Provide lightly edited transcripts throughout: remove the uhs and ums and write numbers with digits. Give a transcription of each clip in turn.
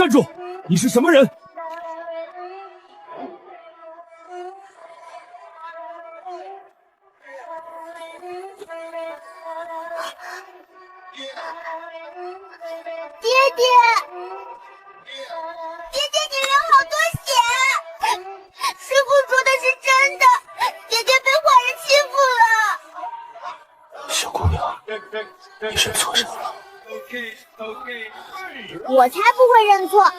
站住！你是什么人？爹爹，你流好多血！师傅说的是真的，姐姐被坏人欺负了。小姑娘，你认错人了。我才不会认错，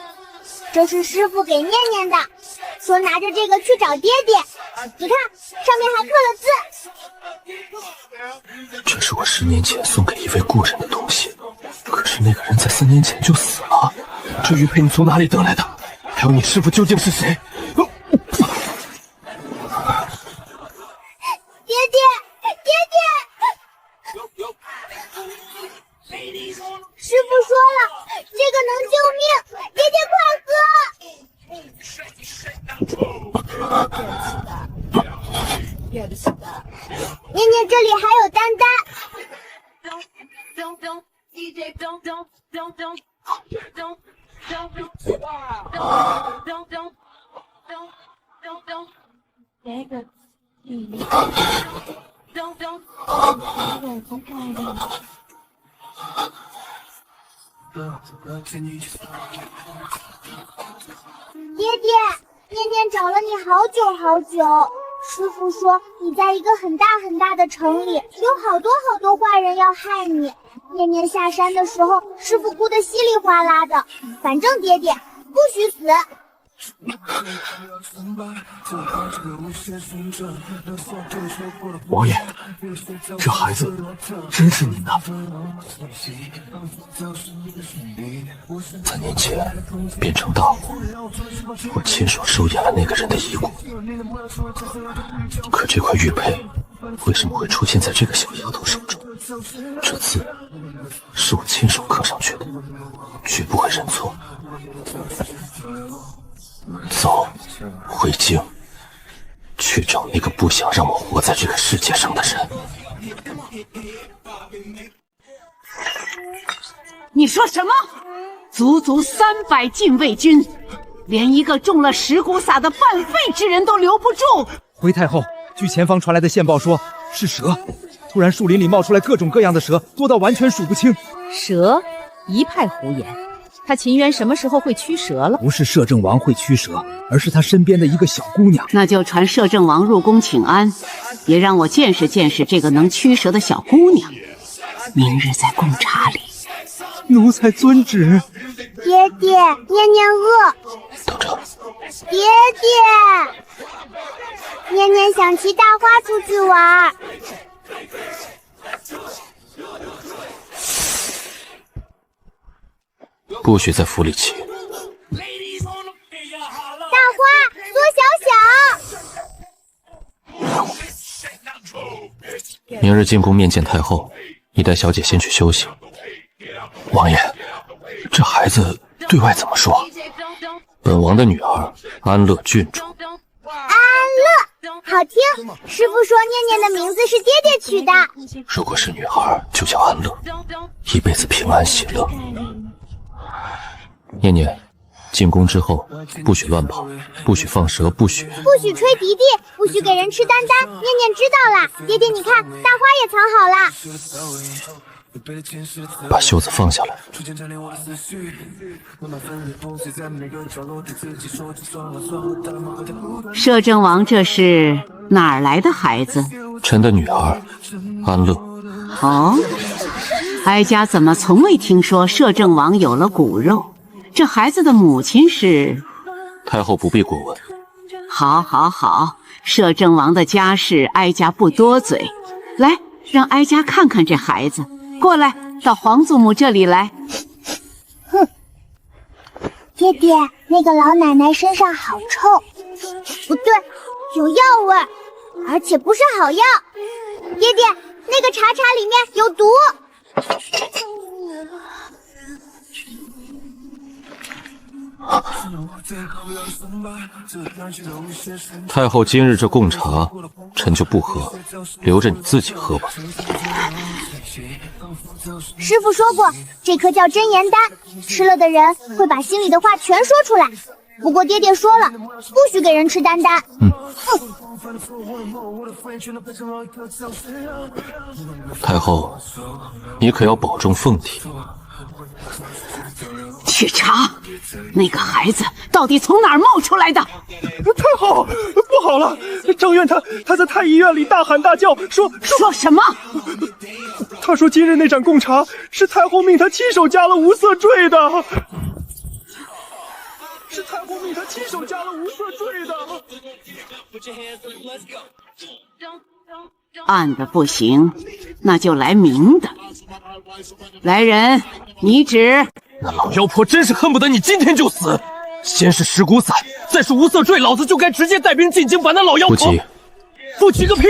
这是师傅给念念的，说拿着这个去找爹爹。你看，上面还刻了字。这是我10年前送给一位故人的东西，可是那个人在3年前就死了。这玉佩你从哪里得来的？还有你师傅究竟是谁？爹爹！师傅说了，这个能救命，爹爹快喝！念念这里还有丹丹。爹爹，念念找了你好久好久。师傅说你在一个很大很大的城里，有好多坏人要害你。念念下山的时候，师傅哭得稀里哗啦的。反正爹爹不许死。王爷，这孩子真是您的。3年前变成大火，我亲手收养了那个人的遗骨。可这块玉佩为什么会出现在这个小丫头手中？这字是我亲手刻上去的，绝不会认错。走，回京，去找那个不想让我活在这个世界上的人。你说什么？足300禁卫军，连一个中了石骨撒的半废之人都留不住。回太后，据前方传来的线报说，是蛇。突然树林里冒出来各种各样的蛇，多到完全数不清。蛇？一派胡言。他秦渊什么时候会驱蛇了？不是摄政王会驱蛇，而是他身边的一个小姑娘。那就传摄政王入宫请安，也让我见识见识这个能驱蛇的小姑娘。明日在贡茶里。奴才遵旨。爹爹，念念饿。等着。爹爹，念念想骑大花出去玩。不许在府里骑。大花，缩小。明日进宫面见太后，你带小姐先去休息。王爷，这孩子对外怎么说？本王的女儿安乐郡主。安乐，好听。师傅说念念的名字是爹爹取的。如果是女孩，就叫安乐，一辈子平安喜乐。念念，进宫之后不许乱跑，不许放蛇，不许吹笛笛，不许给人吃丹丹。念念知道了。爹爹，你看，大花也藏好了。把袖子放下来。摄政王这是哪儿来的孩子？臣的女儿安乐。哦，哀家怎么从未听说摄政王有了骨肉？这孩子的母亲是？太后不必过问。好，摄政王的家事哀家不多嘴。来，让哀家看看这孩子。过来，到皇祖母这里来。哼，爹爹，那个老奶奶身上好臭。不对，有药味，而且不是好药。爹爹，那个茶里面有毒。太后今日这贡茶，臣就不喝，留着你自己喝吧。师傅说过，这颗叫真言丹，吃了的人会把心里的话全说出来。不过爹爹说了，不许给人吃丹丹。太后，你可要保重凤体。去查那个孩子到底从哪儿冒出来的。太后，不好了！张院他在太医院里大喊大叫，说什么？他说今日那盏贡茶是太后命他亲手加了无色坠的。是太后命他亲手加了无色坠的。暗的不行，那就来明的。来人，你指。那老妖婆真是恨不得你今天就死。先是石骨散，再是无色坠，老子就该直接带兵进京，把那老妖婆……不急，不急个屁！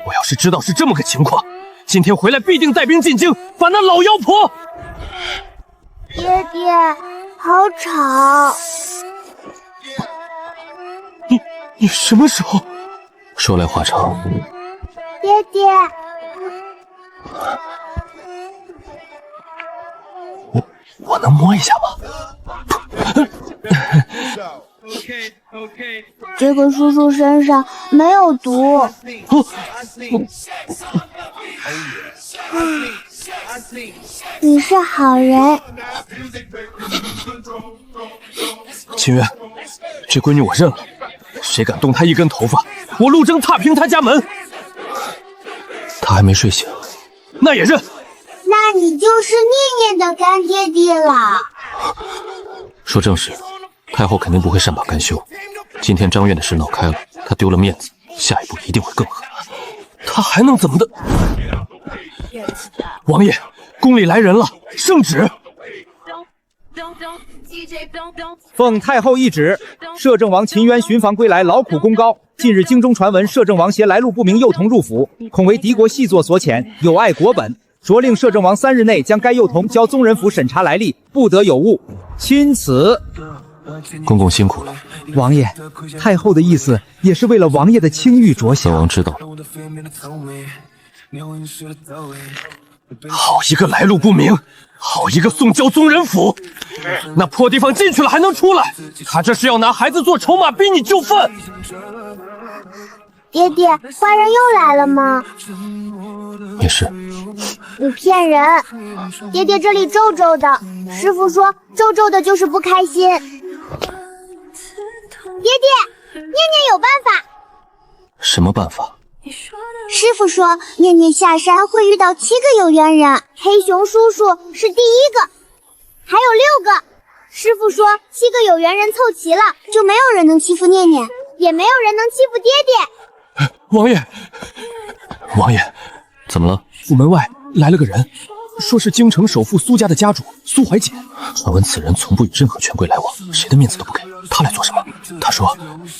我要是知道是这么个情况，今天回来必定带兵进京，把那老妖婆……爹爹，好吵！你什么时候？说来话长。爹爹，我能摸一下吗？这个叔叔身上没有毒。你是好人。清渊，这闺女我认了，谁敢动她一根头发，我陆征踏平她家门。她还没睡醒，那也认。那你就是念念的干爹爹了。说正事，太后肯定不会善罢甘休。今天张院的事闹开了，她丢了面子，下一步一定会更狠。她还能怎么的？王爷，宫里来人了，圣旨。奉太后懿旨，摄政王秦渊巡防归来，劳苦功高。近日京中传闻，摄政王携来路不明幼童入府，恐为敌国细作所遣，有碍国本，着令摄政王3日内将该幼童交宗人府审查来历，不得有误。钦此。公公辛苦了。王爷，太后的意思也是为了王爷的清誉着想。本王知道了。好一个来路不明，好一个送交宗人府，那破地方进去了还能出来？他这是要拿孩子做筹码，逼你就范。爹爹，坏人又来了吗？没事。你骗人！爹爹这里皱皱的，师傅说皱皱的就是不开心。爹爹，念念有办法。什么办法？师傅说念念下山会遇到7个有缘人，黑熊叔叔是第1个，还有6个。师傅说7个有缘人凑齐了，就没有人能欺负念念，也没有人能欺负爹爹。王爷，王爷，怎么了？府门外来了个人，说是京城首富苏家的家主苏怀瑾。传闻此人从不与任何权贵来往，谁的面子都不给。他来做什么？他说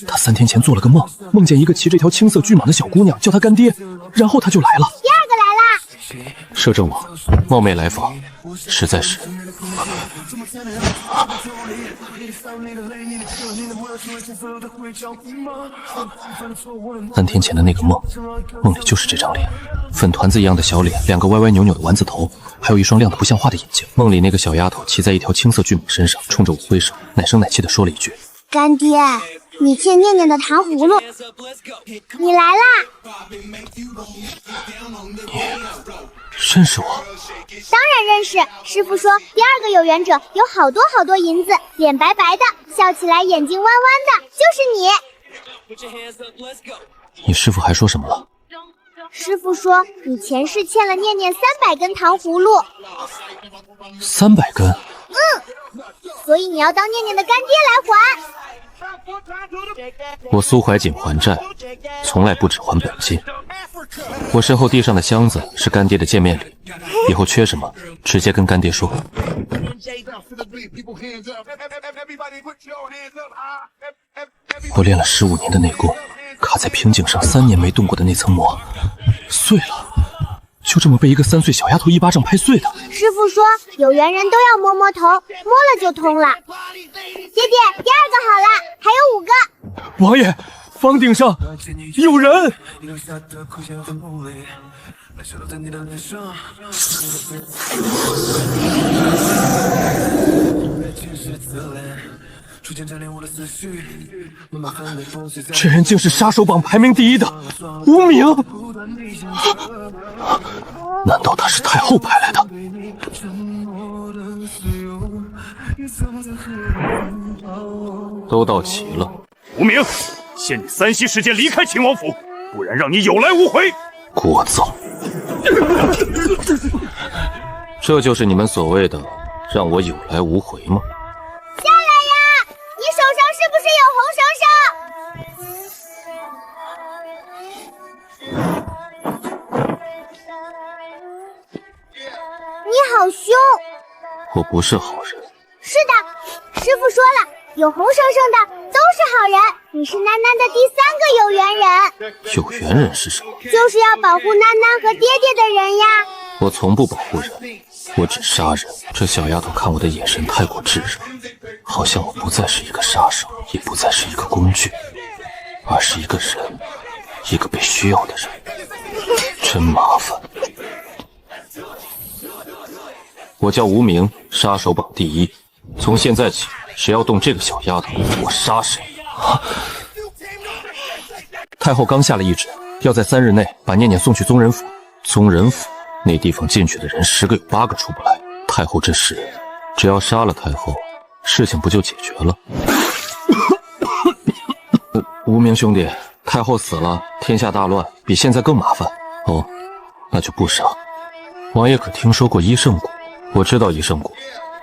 他3天前做了个梦，梦见一个骑着一条青色巨蟒的小姑娘，叫他干爹，然后他就来了。第2个来啦！摄政王冒昧来访，实在是……3天前的那个梦，梦里就是这张脸，粉团子一样的小脸，2个歪歪扭扭的丸子头，还有一双亮得不像话的眼睛。梦里那个小丫头骑在一条青色巨蟒身上，冲着我挥手，奶声奶气地说了一句：“干爹，你欠念念的糖葫芦，你来啦！”你认识我？当然认识。师傅说第2个有缘者有好多好多银子，脸白白的，笑起来眼睛弯弯的，就是你。你师傅还说什么了？师傅说你前世欠了念念300根糖葫芦。300根？所以你要当念念的干爹来还。我苏怀瑾还债，从来不只还本金。我身后地上的箱子是干爹的见面礼，以后缺什么直接跟干爹说。我练了15年的内功，卡在瓶颈上3年没动过的那层膜碎了，就这么被一个3岁小丫头一巴掌拍碎的。师傅说，有缘人都要摸摸头，摸了就通了。姐姐，第2个好了，还有5个。王爷，房顶上有人！这人竟是杀手榜排名第1的无名，难道他是太后派来的？都到齐了。无名，限你3息时间离开秦王府，不然让你有来无回。聒噪！这就是你们所谓的让我有来无回吗？下来呀！你手上是不是有红绳绳？你好凶！我不是好人。是的，师傅说了，有红绳绳的都是好人。你是囡囡的第3个有缘人。有缘人是什么？就是要保护囡囡和爹爹的人呀。我从不保护人，我只杀人。这小丫头看我的眼神太过炙热，好像我不再是一个杀手，也不再是一个工具，而是一个人，一个被需要的人。真麻烦。我叫无名，杀手榜第1。从现在起，谁要动这个小丫头，我杀谁。太后刚下了懿旨，要在3日内把念念送去宗人府。宗人府那地方进去的人10个有8个出不来。太后这是，只要杀了太后，事情不就解决了？无名兄弟，太后死了，天下大乱，比现在更麻烦。哦，那就不杀。王爷可听说过医圣谷？我知道医圣谷，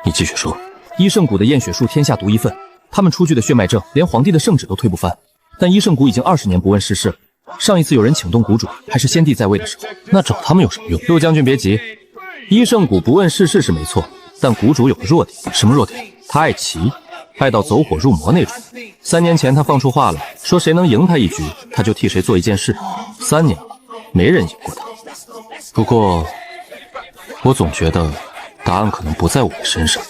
你继续说。医圣谷的验血术天下独一份，他们出具的血脉证连皇帝的圣旨都推不翻。但医圣谷已经20年不问世事，上一次有人请动谷主，还是先帝在位的时候。那找他们有什么用？陆将军别急，医圣谷不问世事是没错，但谷主有个弱点。什么弱点？他爱棋，爱到走火入魔那种。3年前他放出话来，说谁能赢他一局，他就替谁做一件事。3年了，没人赢过他。不过，我总觉得答案可能不在我的身上。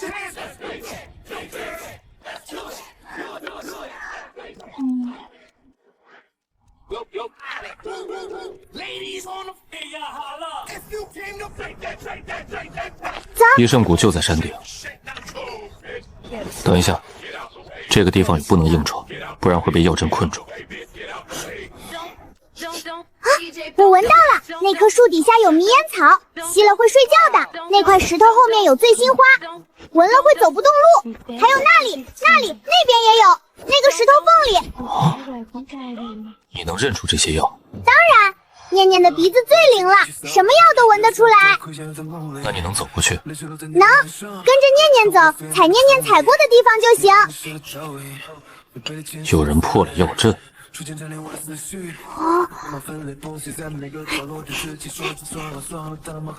医圣谷就在山顶。等一下，这个地方也不能硬闯，不然会被药阵困住。我闻到了，那棵树底下有迷烟草，吸了会睡觉的。那块石头后面有醉心花，闻了会走不动路。还有那里，那边也有，那个石头缝里。你能认出这些药？当然，念念的鼻子最灵了，什么药都闻得出来。那你能走过去？能，跟着念念走，踩念念踩过的地方就行。有人破了药阵。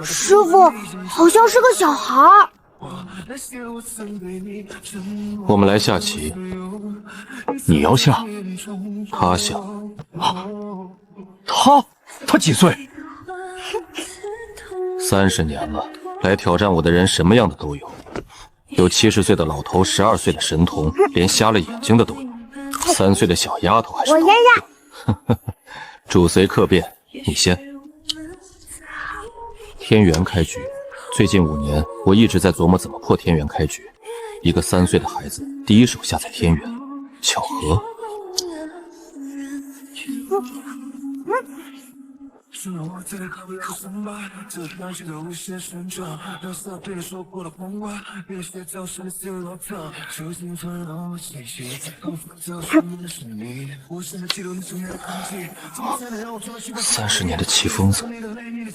师傅，好像是个小孩儿。我们来下棋，你要下？他下。他几岁？30年了，来挑战我的人什么样的都有，有70岁的老头，12岁的神童，连瞎了眼睛的都有，3岁的小丫头还是。我嫣然。主随客便，你先。天元开局，最近5年，我一直在琢磨怎么破天元开局。一个3岁的孩子，第一手下在天元，巧合。30年的棋疯子，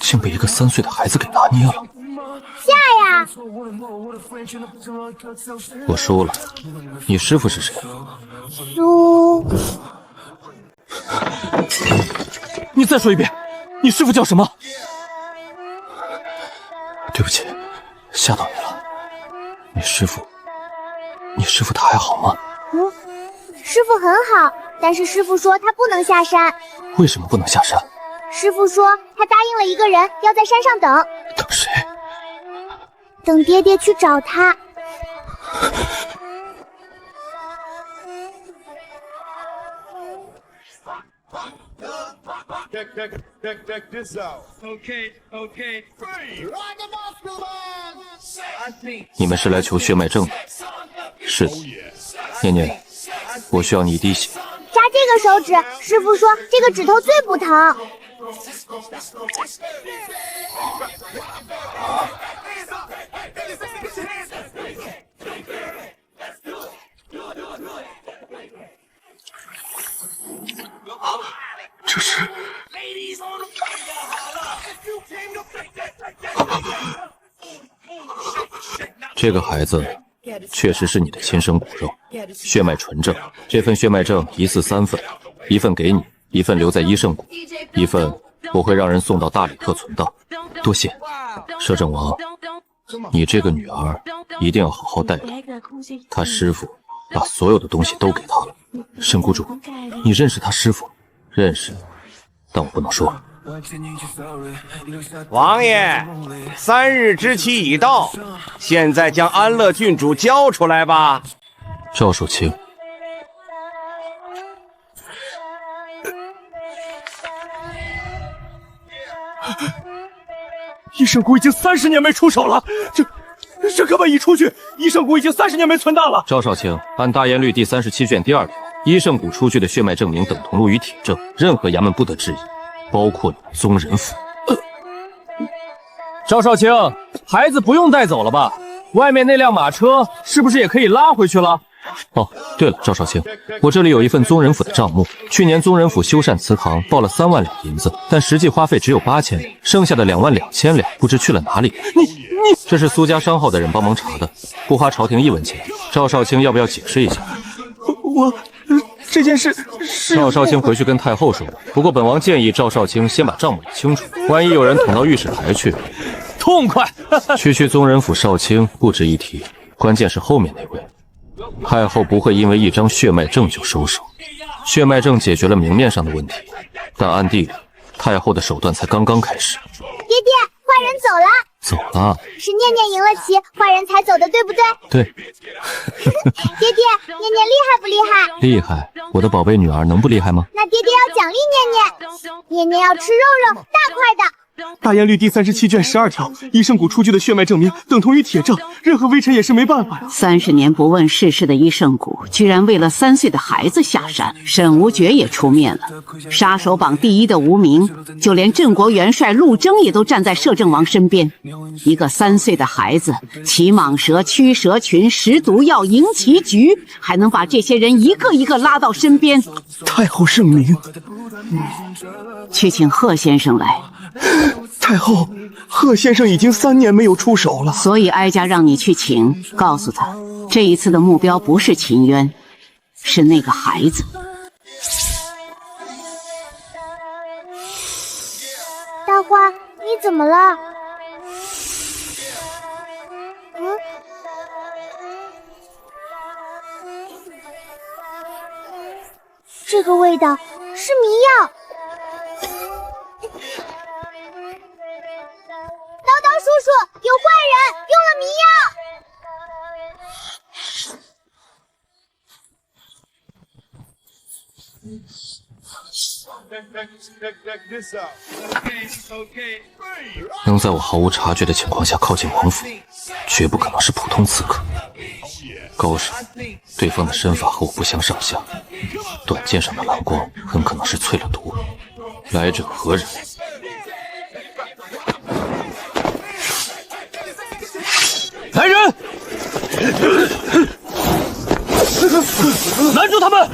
竟被一个3岁的孩子给拿捏了。下呀！我输了，你师父是谁？苏。你再说一遍，你师父叫什么？对不起，吓到你了。你师父他还好吗？师父很好，但是师父说他不能下山。为什么不能下山？师傅说他答应了一个人，要在山上等。等谁？等爹爹去找他。Check this out. Okay. 你们是来求血脉证的？是的。念念，我需要你一滴血。扎这个手指，师傅说这个指头最不疼。这是这个孩子确实是你的亲生骨肉，血脉纯正。这份血脉证一次3份，一份给你，一份留在医圣谷，一份我会让人送到大理特存档。多谢，摄政王，你这个女儿一定要好好待她。她师傅把所有的东西都给她了。沈谷主，你认识她师傅？认识，但我不能说。王爷，3日之期已到，现在将安乐郡主交出来吧。赵守清，医圣谷已经30年没出手了，这可把一出去，医圣谷已经30年没存档了。赵少卿，按大燕律第37卷第2条，医圣谷出具的血脉证明等同录于铁证，任何衙门不得质疑，包括你们宗人府。赵少卿，孩子不用带走了吧？外面那辆马车是不是也可以拉回去了？哦，对了，赵少卿，我这里有一份宗人府的账目，去年宗人府修缮祠堂报了3万两银子，但实际花费只有8000两，剩下的2万2千两不知去了哪里。这是苏家商号的人帮忙查的，不花朝廷1文钱。赵少卿要不要解释一下？这件事是赵少卿回去跟太后说。不过本王建议赵少卿先把账目理清楚，万一有人捅到御史台去，痛快。区宗人府少卿不值一提，关键是后面那位。太后不会因为一张血脉证就收手，血脉证解决了明面上的问题，但暗地里太后的手段才刚刚开始。爹爹，坏人走了。走了？是念念赢了棋，坏人才走的，对不对？对。爹爹，念念厉害不厉害？厉害，我的宝贝女儿能不厉害吗？那爹爹要奖励念念，念念要吃肉肉，大块的。大燕律第37卷12条，医圣谷出具的血脉证明等同于铁证，任何微臣也是没办法呀。30年不问世事的医圣谷，居然为了3岁的孩子下山。沈无觉也出面了，杀手榜第1的无名，就连镇国元帅陆征也都站在摄政王身边。一个3岁的孩子，骑蟒蛇、驱蛇群、食毒药、迎棋局，还能把这些人一个一个拉到身边。太后圣明。去请贺先生来。太后，贺先生已经3年没有出手了，所以哀家让你去请，告诉他，这一次的目标不是秦渊，是那个孩子。大花，你怎么了？这个味道是迷药。叨叨叔叔，有坏人用了迷药。能在我毫无察觉的情况下靠近王府，绝不可能是普通刺客。高手，对方的身法和我不相上下，短剑上的蓝光很可能是淬了毒。来者何人？来人！拦住他们！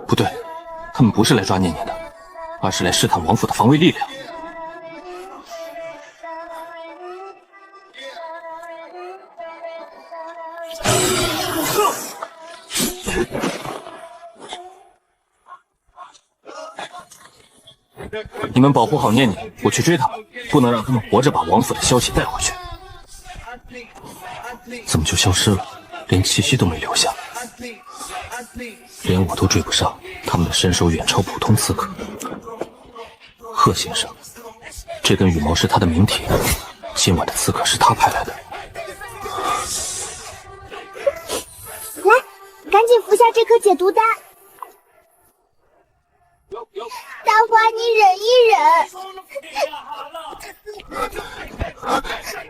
不对，他们不是来抓念念的。而是来试探王府的防卫力量。你们保护好念念，我去追他们，不能让他们活着把王府的消息带回去。怎么就消失了？连气息都没留下，连我都追不上，他们的身手远超普通刺客。贺先生，这根羽毛是他的名帖，今晚的刺客是他派来的。来，赶紧服下这颗解毒丹。大花，你忍一忍。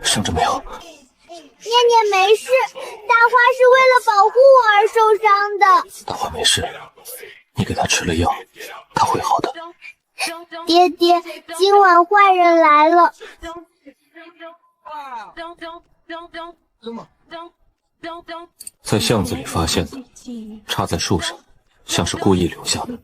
伤着没有？念念没事，大花是为了保护我而受伤的。大花没事，你给他吃了药，他会好的。爹爹，今晚坏人来了。在巷子里发现的，插在树上，像是故意留下的。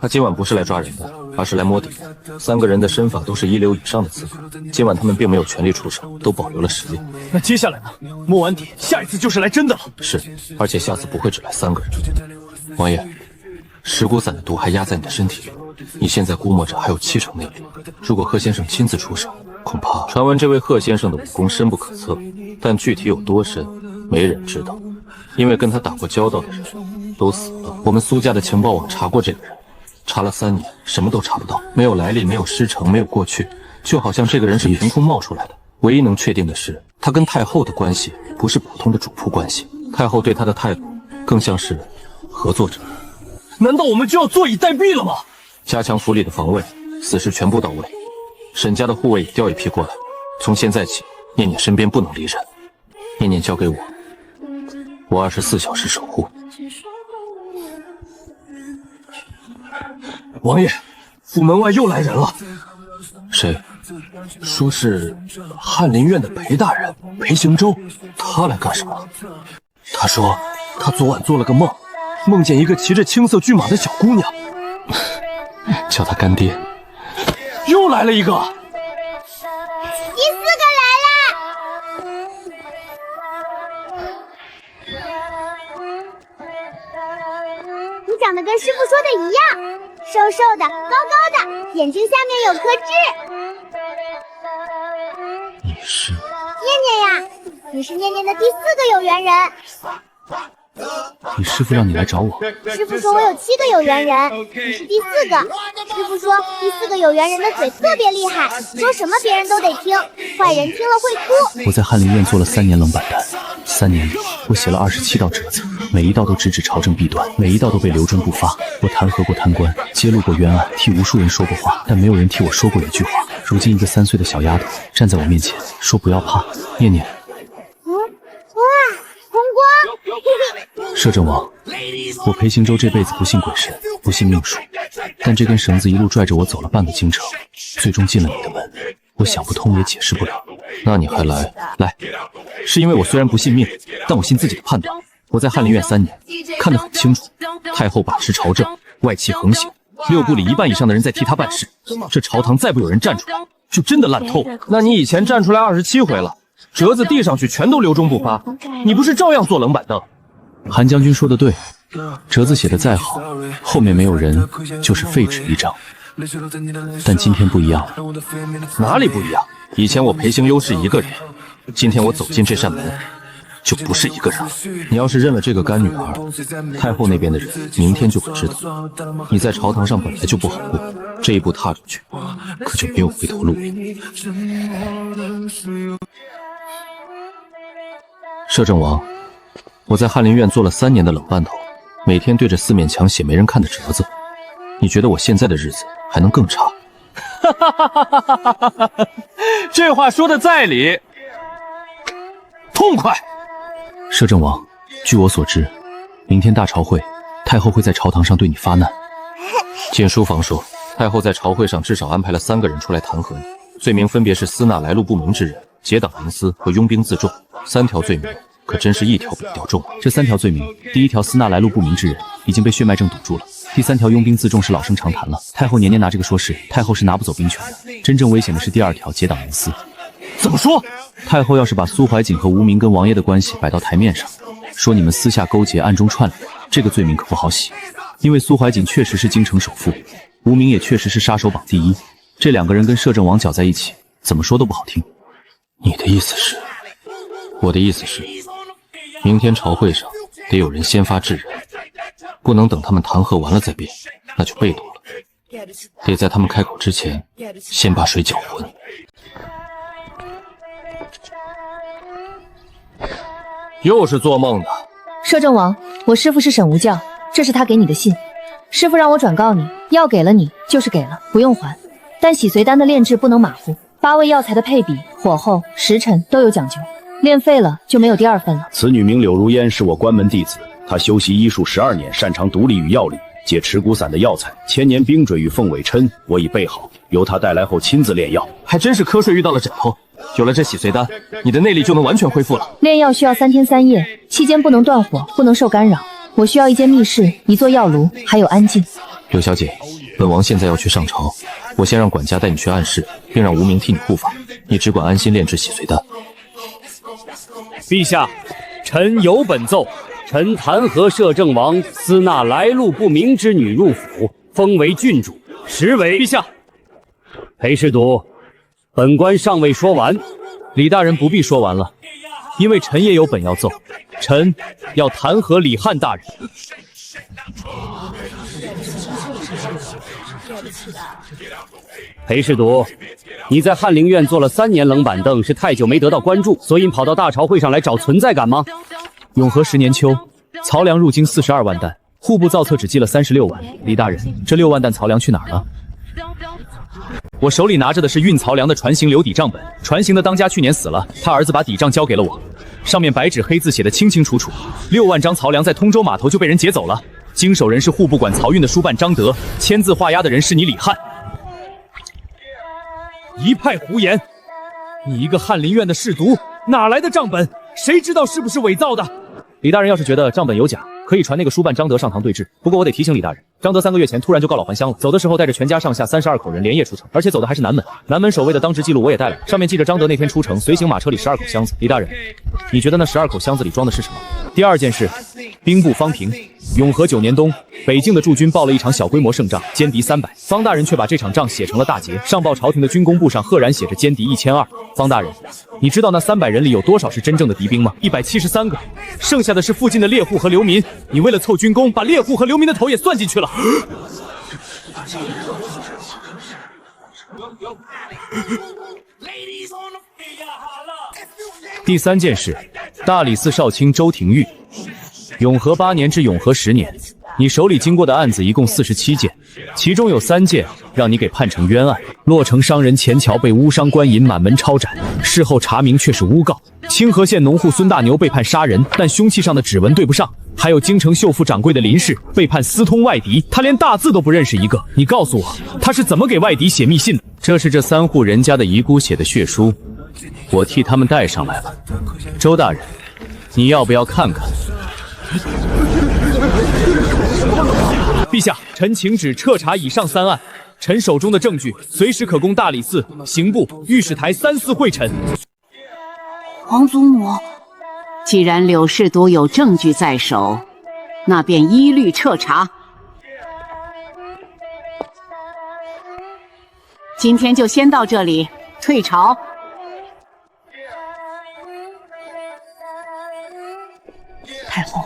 他今晚不是来抓人的，而是来摸底的。3个人的身法都是1流以上的刺客，今晚他们并没有全力出手，都保留了实力。那接下来呢？摸完底，下一次就是来真的了。是，而且下次不会只来3个人。王爷，石骨散的毒还压在你的身体里，你现在估摸着还有70%内力。如果贺先生亲自出手，恐怕……传闻这位贺先生的武功深不可测，但具体有多深，没人知道，因为跟他打过交道的人都死了。我们苏家的情报网查过这个人。查了3年，什么都查不到，没有来历，没有师承，没有过去，就好像这个人是凭空冒出来的。唯一能确定的是，他跟太后的关系不是普通的主仆关系，太后对他的态度更像是合作者。难道我们就要坐以待毙了吗？加强府里的防卫，死士全部到位，沈家的护卫也调一批过来。从现在起，念念身边不能离人，念念交给我，我24小时守护。王爷，府门外又来人了。谁？说是翰林院的裴大人，裴行舟。他来干什么？他说他昨晚做了个梦，梦见一个骑着青色骏马的小姑娘，叫他干爹。又来了一个。第4个来啦！你长得跟师傅说的一样。瘦瘦的，高高的，眼睛下面有颗痣。你是念念呀，你是念念的第4个有缘人。你师傅让你来找我。师傅说我有7个有缘人，你是第4个。师傅说第4个有缘人的嘴特别厉害，说什么别人都得听，坏人听了会哭。我在翰林院做了3年冷板丹，3年里我写了27道折子，每一道都直指朝政弊端，每一道都被留中不发。我弹劾过贪官，揭露过冤案，替无数人说过话，但没有人替我说过一句话。如今一个3岁的小丫头站在我面前，说不要怕，念念。哇，红光！摄政王，我裴行舟这辈子不信鬼神，不信命数，但这根绳子一路拽着我走了半个京城，最终进了你的门。我想不通也解释不了。那你还来？来，是因为我虽然不信命，但我信自己的判断。我在翰林院3年，看得很清楚，太后把持朝政，外戚横行，6部里1半以上的人在替他办事。这朝堂再不有人站出来，就真的烂透了。那你以前站出来27回了，折子递上去全都留中不发，你不是照样坐冷板凳？韩将军说的对，折子写的再好，后面没有人就是废纸一张。但今天不一样了。哪里不一样？以前我裴行优是1个人，今天我走进这扇门，就不是1个人了。你要是认了这个干女儿，太后那边的人明天就会知道，你在朝堂上本来就不好过，这一步踏出去，可就没有回头路。摄政王，我在翰林院做了3年的冷半头，每天对着4面墙写没人看的折子。你觉得我现在的日子还能更差？这话说的在理，痛快。摄政王，据我所知，明天大朝会，太后会在朝堂上对你发难。进书房说，太后在朝会上至少安排了3个人出来弹劾你，罪名分别是私纳来路不明之人、结党营私和拥兵自重。3条罪名，可真是一条比一条重。这3条罪名，第1条私纳来路不明之人，已经被血脉症堵住了。第3条，拥兵自重是老生常谈了。太后年年拿这个说事，太后是拿不走兵权的。真正危险的是第2条，结党营私。怎么说？太后要是把苏怀瑾和无名跟王爷的关系摆到台面上，说你们私下勾结、暗中串联，这个罪名可不好洗。因为苏怀瑾确实是京城首富，无名也确实是杀手榜第1，这2个人跟摄政王搅在一起，怎么说都不好听。你的意思是？我的意思是，明天朝会上得有人先发制人，不能等他们弹劾完了再变，那就被动了。得在他们开口之前，先把水搅浑。又是做梦的。摄政王，我师父是沈无教，这是他给你的信。师父让我转告你，药给了你就是给了，不用还。但洗髓丹的炼制不能马虎，8味药材的配比、火候、时辰都有讲究，炼废了就没有第2份了。此女名柳如烟，是我关门弟子，她修习医术12年，擅长毒理与药理，借持骨散的药材，千年冰锥与凤尾琛我已备好，由她带来后亲自炼药。还真是瞌睡遇到了枕头。有了这洗髓丹，你的内力就能完全恢复了。炼药需要3天3夜，期间不能断火，不能受干扰。我需要一间密室，一座药炉，还有安静。柳小姐，本王现在要去上朝，我先让管家带你去暗室，并让无名替你护法，你只管安心炼制洗髓丹。陛下，臣有本奏，臣弹劾摄政王私纳来路不明之女入府，封为郡主，实为。陛下，裴侍读，本官尚未说完。李大人不必说完了，因为臣也有本要奏，臣要弹劾李汉大人。裴侍读，你在翰林院坐了3年冷板凳，是太久没得到关注，所以跑到大朝会上来找存在感吗？永和10年秋，曹粮入京42万担，户部造册只记了36万。李大人，这6万担曹粮去哪儿了？我手里拿着的是运曹粮的船行留底账本，船行的当家去年死了，他儿子把底账交给了我，上面白纸黑字写得清清楚楚，6万张曹粮在通州码头就被人劫走了，经手人是户部管漕运的书办张德，签字画押的人是你李汉。一派胡言！你一个翰林院的侍读，哪来的账本？谁知道是不是伪造的？李大人要是觉得账本有假，可以传那个书办张德上堂对质。不过我得提醒李大人，张德3个月前突然就告老还乡了，走的时候带着全家上下32口人连夜出城，而且走的还是南门。南门守卫的当值记录我也带了，上面记着张德那天出城随行马车里12口箱子。李大人，你觉得那12口箱子里装的是什么？第2件事，兵部方平，永和9年冬，北境的驻军报了一场小规模胜仗，歼敌300，方大人却把这场仗写成了大捷，上报朝廷的军功簿上赫然写着歼敌1200。方大人，你知道那300人里有多少是真正的敌兵吗？173个，剩下的是附近的猎户和流民。你为了凑军功，把猎户和流民的头也算进去了。第3件事，大理寺少卿周廷玉，永和8年至永和10年，你手里经过的案子一共47件，其中有3件让你给判成冤案。洛城商人钱桥被乌商官银满门抄斩，事后查明却是诬告。清河县农户孙大牛被判杀人，但凶器上的指纹对不上。还有京城绣妇掌柜的林氏被判私通外敌，他连大字都不认识一个。你告诉我，他是怎么给外敌写密信的？这是这3户人家的遗孤写的血书，我替他们带上来了。周大人，你要不要看看？陛下，臣请旨彻查以上3案，臣手中的证据随时可供大理寺、刑部、御史台3司会陈。皇祖母，既然柳侍读有证据在手，那便一律彻查。今天就先到这里，退朝。太后，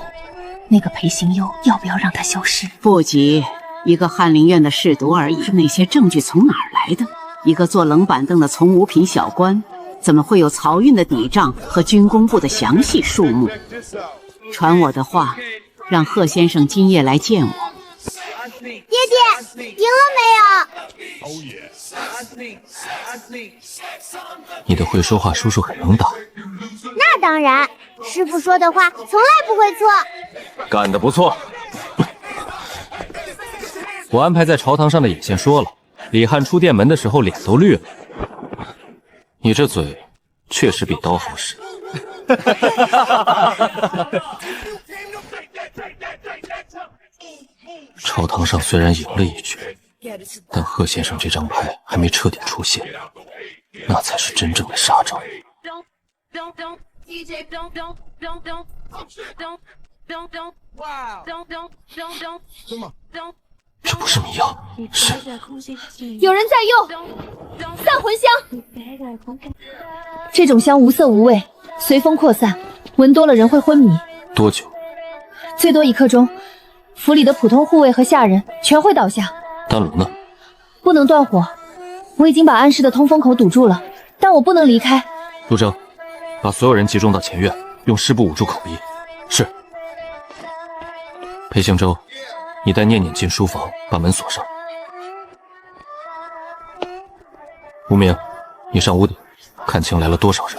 那个裴行幽要不要让他消失？不急，一个翰林院的侍读而已，那些证据从哪儿来的？一个坐冷板凳的从五品小官，怎么会有漕运的底账和军工部的详细数目？传我的话，让贺先生今夜来见我。爹爹，赢了没有？你的会说话叔叔很能打。那当然，师傅说的话从来不会错。干得不错。我安排在朝堂上的眼线说了，李汉出殿门的时候脸都绿了。你这嘴确实比刀好使。朝堂上虽然赢了一局，但贺先生这张牌还没彻底出现，那才是真正的杀招。这不是迷药，是有人在用散魂香。这种香无色无味，随风扩散，闻多了人会昏迷。多久？最多1刻钟。府里的普通护卫和下人全会倒下。丹炉呢？不能断火，我已经把暗室的通风口堵住了，但我不能离开。陆征，把所有人集中到前院，用湿布捂住口鼻。是。裴行舟，你带念念进书房，把门锁上。无名，你上屋顶，看清来了多少人。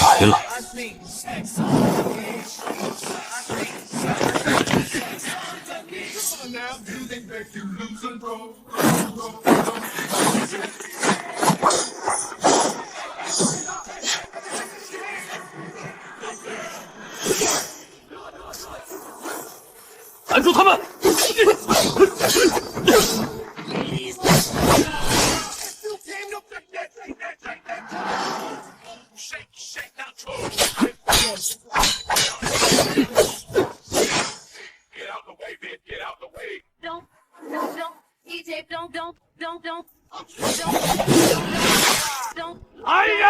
来了。拦住他们！来人！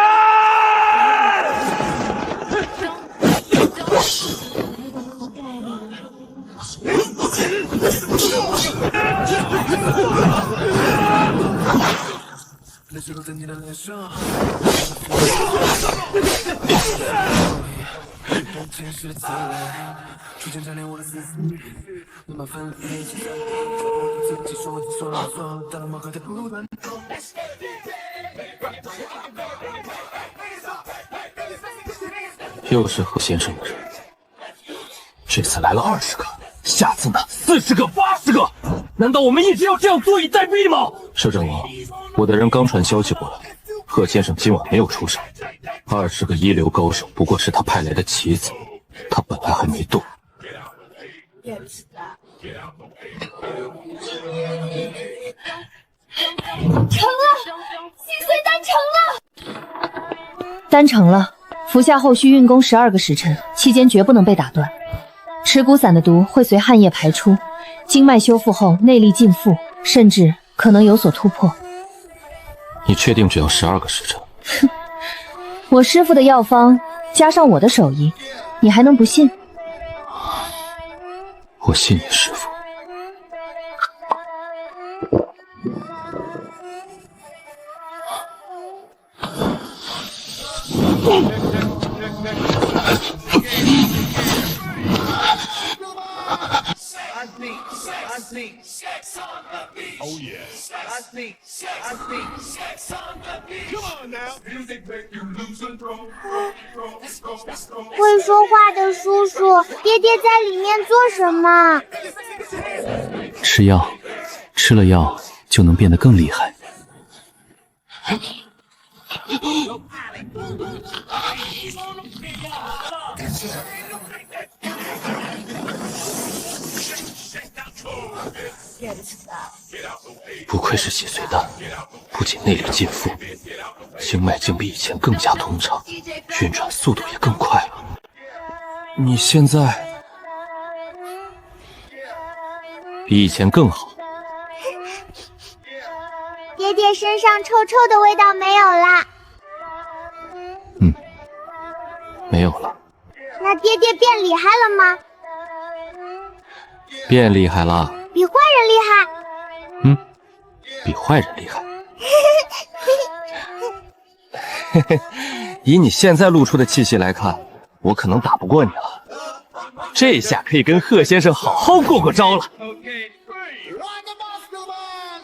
又是贺先生的人，这次来了20个，下次呢40个、80个，难道我们一直要这样坐以待毙吗？摄政王，我的人刚传消息过来，贺先生今晚没有出手，20个一流高手不过是他派来的棋子，他本来还没动。成了，细碎丹成了，丹成了。服下后需运功12个时辰，期间绝不能被打断。持骨散的毒会随汗液排出，经脉修复后内力尽复，甚至可能有所突破。你确定只要12个时辰？哼，我师父的药方加上我的手艺，你还能不信？我信你师父。会说话的叔叔，爹爹在里面做什么？吃药，吃了药就能变得更厉害。不愧是洗髓丹，不仅内力尽复，经脉竟比以前更加通畅，运转速度也更快了。你现在比以前更好。爹爹身上臭臭的味道没有啦？没有了。那爹爹变厉害了吗？变厉害了。比坏人厉害？比坏人厉害。嘿嘿，以你现在露出的气息来看，我可能打不过你了。这下可以跟贺先生好好过过招了。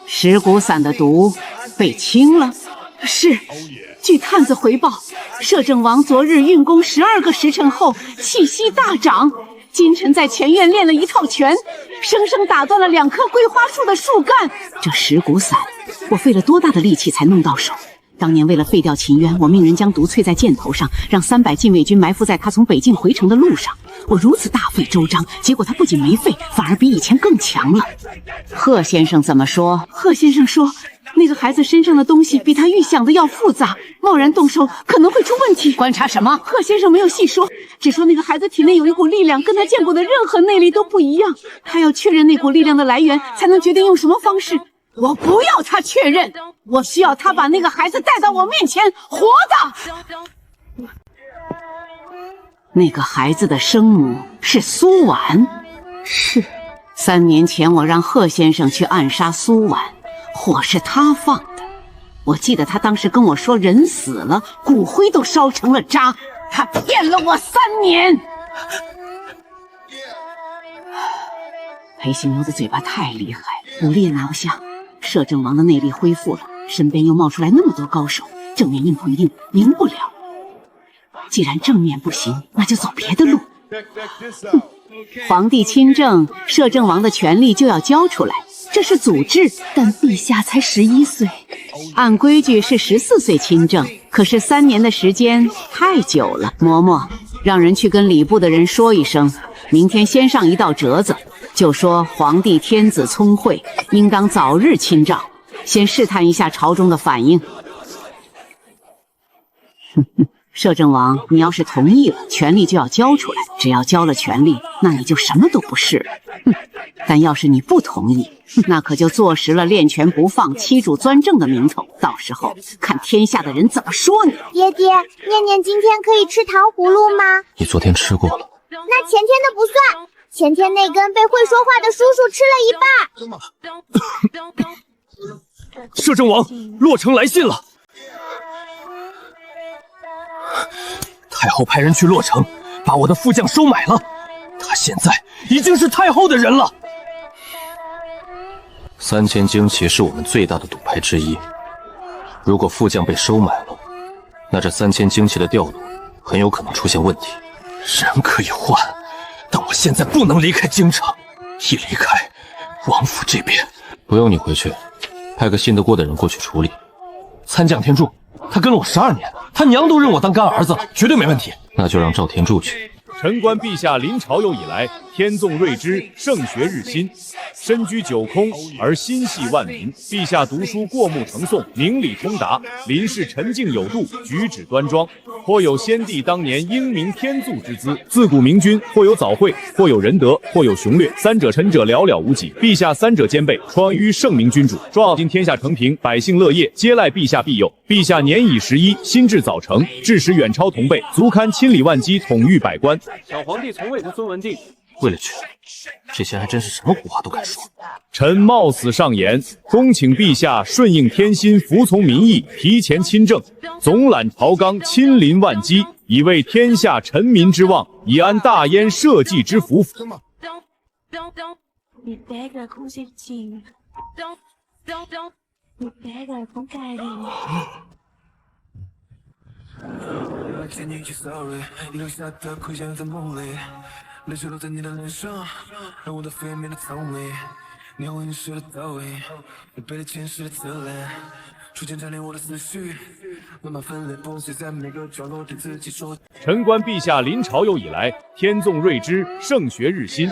蚀骨散的毒被清了。是，据探子回报，摄政王昨日运功12个时辰后，气息大涨。今晨在前院练了一套拳，生生打断了2棵桂花树的树干。这蚀骨散，我费了多大的力气才弄到手？当年为了废掉秦渊，我命人将毒淬在箭头上，让300禁卫军埋伏在他从北境回城的路上。我如此大费周章，结果他不仅没废，反而比以前更强了。贺先生怎么说？贺先生说，那个孩子身上的东西比他预想的要复杂，贸然动手可能会出问题。观察什么？贺先生没有细说，只说那个孩子体内有一股力量，跟他见过的任何内力都不一样。他要确认那股力量的来源，才能决定用什么方式。我不要他确认，我需要他把那个孩子带到我面前，活的。那个孩子的生母是苏婉，是3年前我让贺先生去暗杀苏婉，火是他放的。我记得他当时跟我说人死了，骨灰都烧成了渣，他骗了我3年。裴行牛的嘴巴太厉害，武力也拿不下。摄政王的内力恢复了，身边又冒出来那么多高手，正面硬碰硬，赢不了。既然正面不行，那就走别的路。皇帝亲政，摄政王的权力就要交出来，这是祖制。但陛下才11岁，按规矩是14岁亲政，可是3年的时间太久了。嬷嬷，让人去跟礼部的人说一声，明天先上一道折子，就说皇帝天子聪慧，应当早日亲诏，先试探一下朝中的反应。摄政王，你要是同意了，权力就要交出来。只要交了权力，那你就什么都不是了。但要是你不同意，那可就坐实了练权不放、欺主专政的名头。到时候看天下的人怎么说你。爹爹，念念今天可以吃糖葫芦吗？你昨天吃过了。那前天的不算，前天那根被会说话的叔叔吃了一半。摄政王，洛城来信了。太后派人去洛城，把我的副将收买了。他现在已经是太后的人了。3000旌旗是我们最大的赌牌之一，如果副将被收买了，那这3000旌旗的调度很有可能出现问题。人可以换，但我现在不能离开京城。一离开，王府这边不用你回去，派个信得过的人过去处理。参将天柱，他跟了我12年，他娘都认我当干儿子了，绝对没问题。那就让赵天柱去。臣观陛下临朝幼以来，天纵睿知，圣学日新，身居九空而心系万民。陛下读书过目成诵，明理通达，临事沉静有度，举止端庄，颇有先帝当年英明天祚之姿。自古明君或有早慧，或有仁德，或有雄略，三者陈者寥寥无几。陛下三者兼备，创于圣明君主，壮今天下承平，百姓乐业，皆赖陛下庇佑。陛下年已11，心智早成，志识远超同辈，足堪亲理万机，统御百官。小皇帝从未读孙文定，为了权，这些人还真是什么胡话都敢说。臣冒死上言，恭请陛下顺应天心，服从民意，提前亲政，总揽朝纲，亲临万机，以为天下臣民之望，以安大燕社稷之福。泪水落在你的脸上，让我的肺面的苍味。你回应时的到位，你背了前世的侧脸，逐渐占领我的思绪，慢慢分裂崩碎在每个角落，对自己说。臣观陛下临朝幼以来，天纵睿知，圣学日新，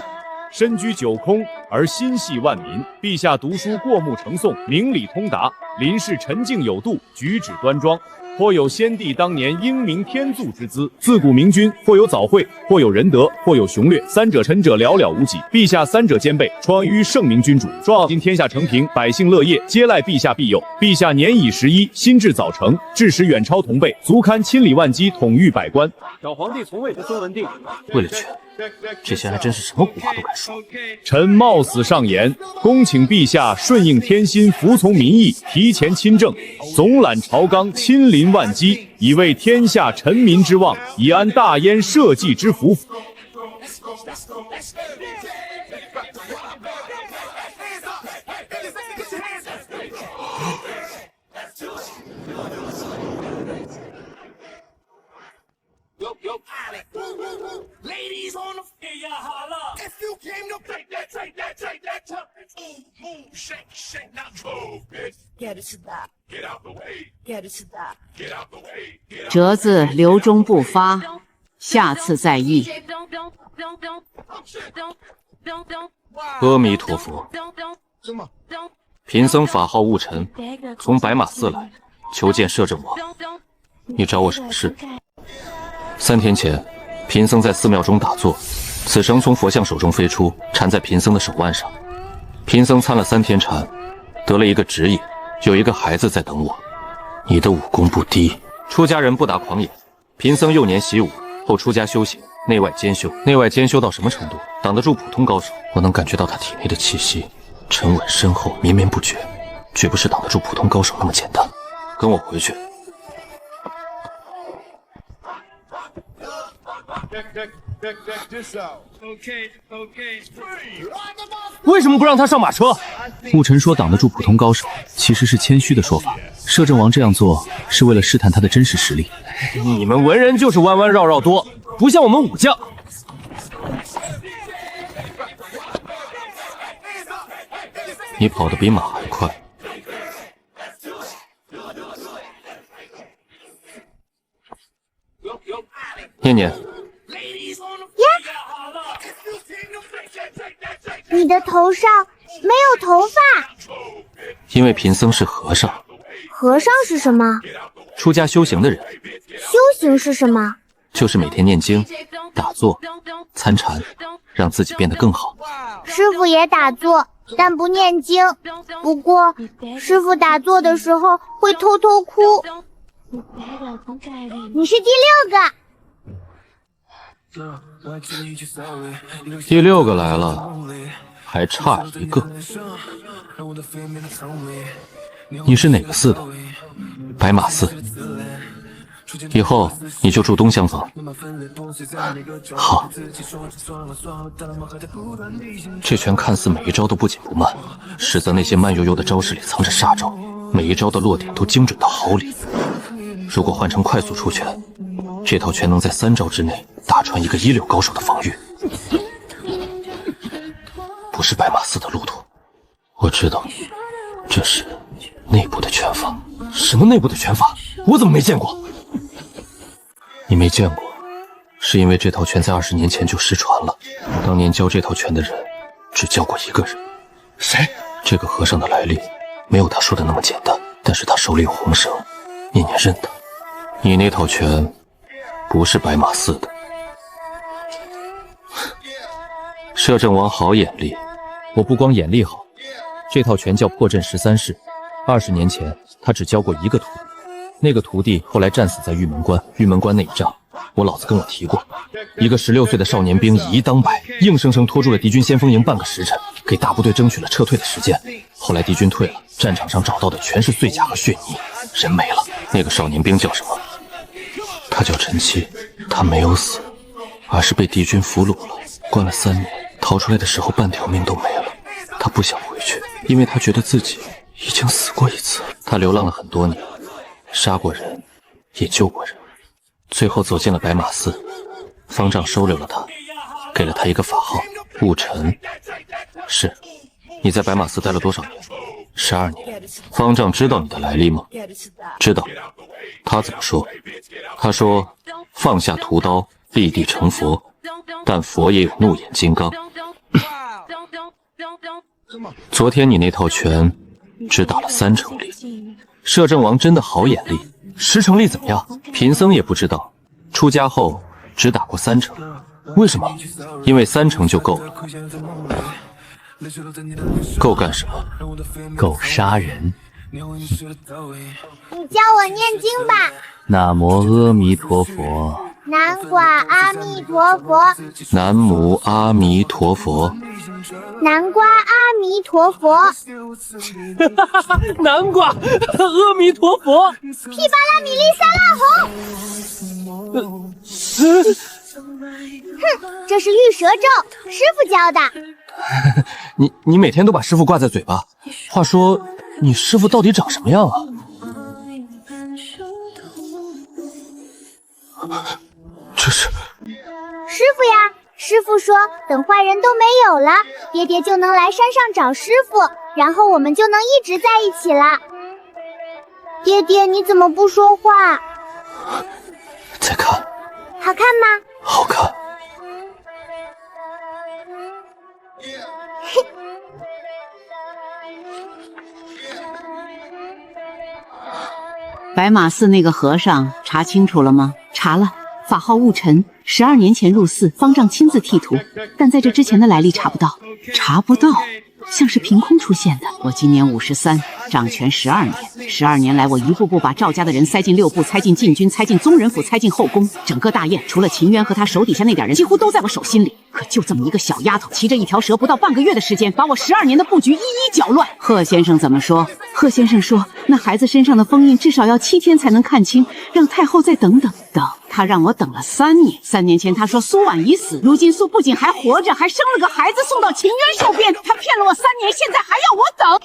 身居九空而心系万民。陛下读书过目成诵，明理通达，临事沉静有度，举止端庄，颇有先帝当年英明天祚之姿。自古明君或有早慧，或有仁德，或有雄略，三者陈者寥寥无几。陛下三者兼备，创于圣明君主，壮今天下承平，百姓乐业，皆赖陛下庇佑。陛下年已11，心智早成，志识远超同辈，足堪亲理万机，统御百官。小皇帝从未读孙文定，为了权，这些人还真是什么胡话都敢说。臣冒死上言，恭请陛下顺应天心，服从民意，提前亲政，总揽朝纲，亲临万机，以为天下臣民之望，以安大燕社稷之福。Ladies on the floor, yeah, holla. If you came to take that. 折子留中不发，下次再议。阿弥陀佛，贫僧法号悟辰，从白马寺来，求见摄政王。你找我什么事？3天前，贫僧在寺庙中打坐，此绳从佛像手中飞出，缠在贫僧的手腕上。贫僧参了3天禅，得了一个指引，有一个孩子在等我。你的武功不低，出家人不打诳言。贫僧幼年习武，后出家修行，内外兼修。内外兼修到什么程度？挡得住普通高手。我能感觉到他体内的气息沉稳深厚，绵绵不绝，绝不是挡得住普通高手那么简单。跟我回去。为什么不让他上马车？顾晨说挡得住普通高手，其实是谦虚的说法。摄政王这样做是为了试探他的真实实力。你们文人就是弯弯绕绕多，不像我们武将。你跑得比马还快。念念，你的头上没有头发。因为贫僧是和尚。和尚是什么？出家修行的人。修行是什么？就是每天念经、打坐、参禅，让自己变得更好。师傅也打坐，但不念经。不过，师傅打坐的时候会偷偷哭。你是第6个。第6个来了，还差1个。你是哪个寺的？白马寺。以后你就住东厢房。好。这拳看似每一招都不紧不慢，实则那些慢悠悠的招式里藏着杀招，每一招的落点都精准到毫厘。如果换成快速出拳，这套拳能在3招之内打穿一个一流高手的防御。不是白马寺的路途，我知道，这是内部的拳法。什么内部的拳法？我怎么没见过？你没见过，是因为这套拳在20年前就失传了。当年教这套拳的人，只教过1个人。谁？这个和尚的来历没有他说的那么简单，但是他手里有红绳，念念认得。你那套拳不是白马寺的。摄政王好眼力。我不光眼力好，这套拳叫破阵13式。20年前他只教过1个徒弟，那个徒弟后来战死在玉门关。玉门关那一仗，我老子跟我提过，一个16岁的少年兵以1当百，硬生生拖住了敌军先锋营半个时辰，给大部队争取了撤退的时间。后来敌军退了，战场上找到的全是碎甲和血泥，人没了。那个少年兵叫什么？他叫陈七。他没有死，而是被敌军俘虏了，关了3年，逃出来的时候半条命都没了。他不想回去，因为他觉得自己已经死过1次。他流浪了很多年，杀过人，也救过人，最后走进了白马寺。方丈收留了他，给了他一个法号悟辰。是，你在白马寺待了多少年？12年。方丈知道你的来历吗？知道。他怎么说？他说放下屠刀，立地成佛，但佛也有怒眼金刚。昨天你那套拳只打了3成力，摄政王真的好眼力。10成力怎么样？贫僧也不知道，出家后只打过3成。为什么？因为3成就够了。够干什么？够杀人。你教我念经吧。南无阿弥陀佛。南无阿弥陀佛。南无阿弥陀佛。南瓜阿弥陀佛。南瓜阿弥陀佛。噼巴拉米利撒拉红。哼，这是玉蛇咒，师傅教的。你每天都把师傅挂在嘴巴。话说，你师傅到底长什么样啊？这是师傅呀，师傅说，等坏人都没有了，爹爹就能来山上找师傅，然后我们就能一直在一起了。爹爹，你怎么不说话？再看，好看吗？好看。白马寺那个和尚查清楚了吗？查了，法号悟辰，12年前入寺，方丈亲自剃图，但在这之前的来历查不到，像是凭空出现的。我今年53，掌权12年，12年来我一步步把赵家的人塞进六部，塞进禁军，塞进宗人府，塞进后宫，整个大燕除了秦渊和他手底下那点人，几乎都在我手心里。可就这么一个小丫头，骑着一条蛇，不到半个月的时间，把我12年的布局一一搅乱。贺先生怎么说？贺先生说，那孩子身上的封印至少要7天才能看清，让太后再等等。他让我等了3年。3年前他说苏婉已死，如今苏不仅还活着，还生了个孩子送到秦渊手边。他骗了我3年，现在还要我等。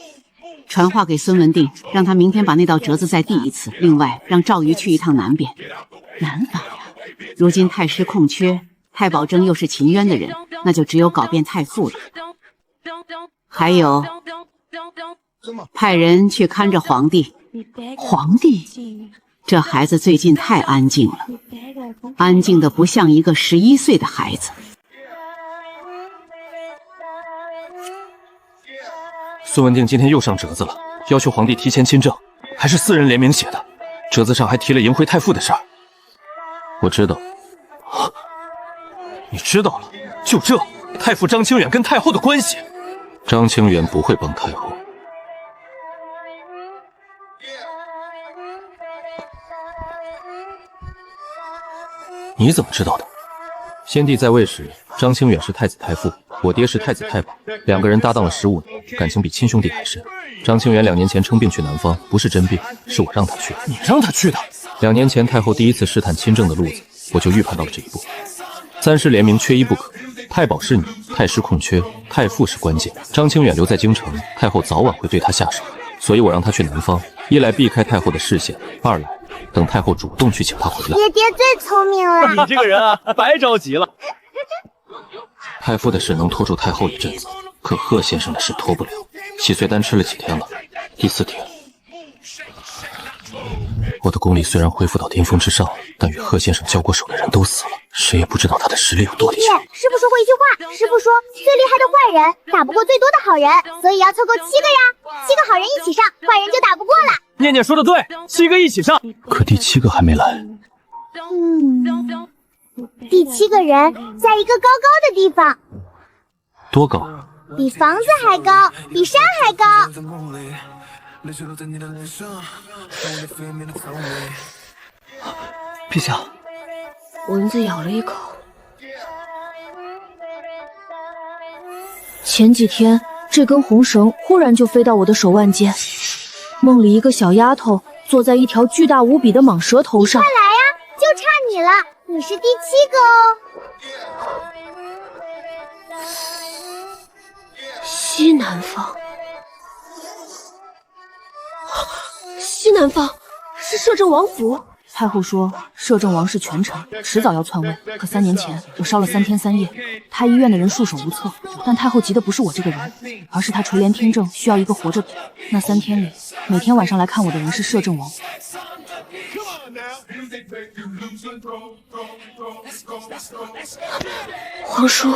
传话给孙文定，让他明天把那道折子再递一次。另外，让赵瑜去一趟南边。南方呀，如今太师空缺，太保真又是秦渊的人，那就只有搞变太傅了。还有，派人去看着皇帝。皇帝？这孩子最近太安静了，安静的不像一个11岁的孩子。孙文定今天又上折子了，要求皇帝提前亲政，还是4人联名写的，折子上还提了迎回太傅的事儿。我知道。你知道了？就这，太傅张清远跟太后的关系？张清远不会帮太后。你怎么知道的？先帝在位时，张清远是太子太傅，我爹是太子太保，2个人搭档了15年，感情比亲兄弟还深。张清远2年前称病去南方，不是真病，是我让他去的。你让他去的？2年前太后第一次试探亲政的路子，我就预判到了这一步。3师联名缺一不可，太保是你，太师空缺，太傅是关键。张清远留在京城，太后早晚会对他下手，所以我让他去南方，一来避开太后的视线，二来等太后主动去请他回来。爹爹最聪明了。你这个人啊，白着急了。太傅的事能拖住太后一阵子，可贺先生的事拖不了。洗髓丹吃了几天了？第4天。我的功力虽然恢复到巅峰之上，但与贺先生交过手的人都死了，谁也不知道他的实力有多厉害。师傅说过一句话，师傅说最厉害的坏人打不过最多的好人，所以要凑够7个呀，7个好人一起上，坏人就打不过了。念念说的对，7个一起上。可第7个还没来。第7个人在一个高高的地方。多高？比房子还高，比山还高。陛下，蚊子咬了一口。前几天这根红绳忽然就飞到我的手腕间，梦里一个小丫头坐在一条巨大无比的蟒蛇头上。快来呀，就差你了，你是第7个哦。西南方，西南方是摄政王府。太后说摄政王是权臣，迟早要篡位。可3年前我烧了3天3夜，太医院的人束手无策。但太后急的不是我这个人，而是她垂帘听政需要一个活着的。那3天里，每天晚上来看我的人是摄政王。皇叔，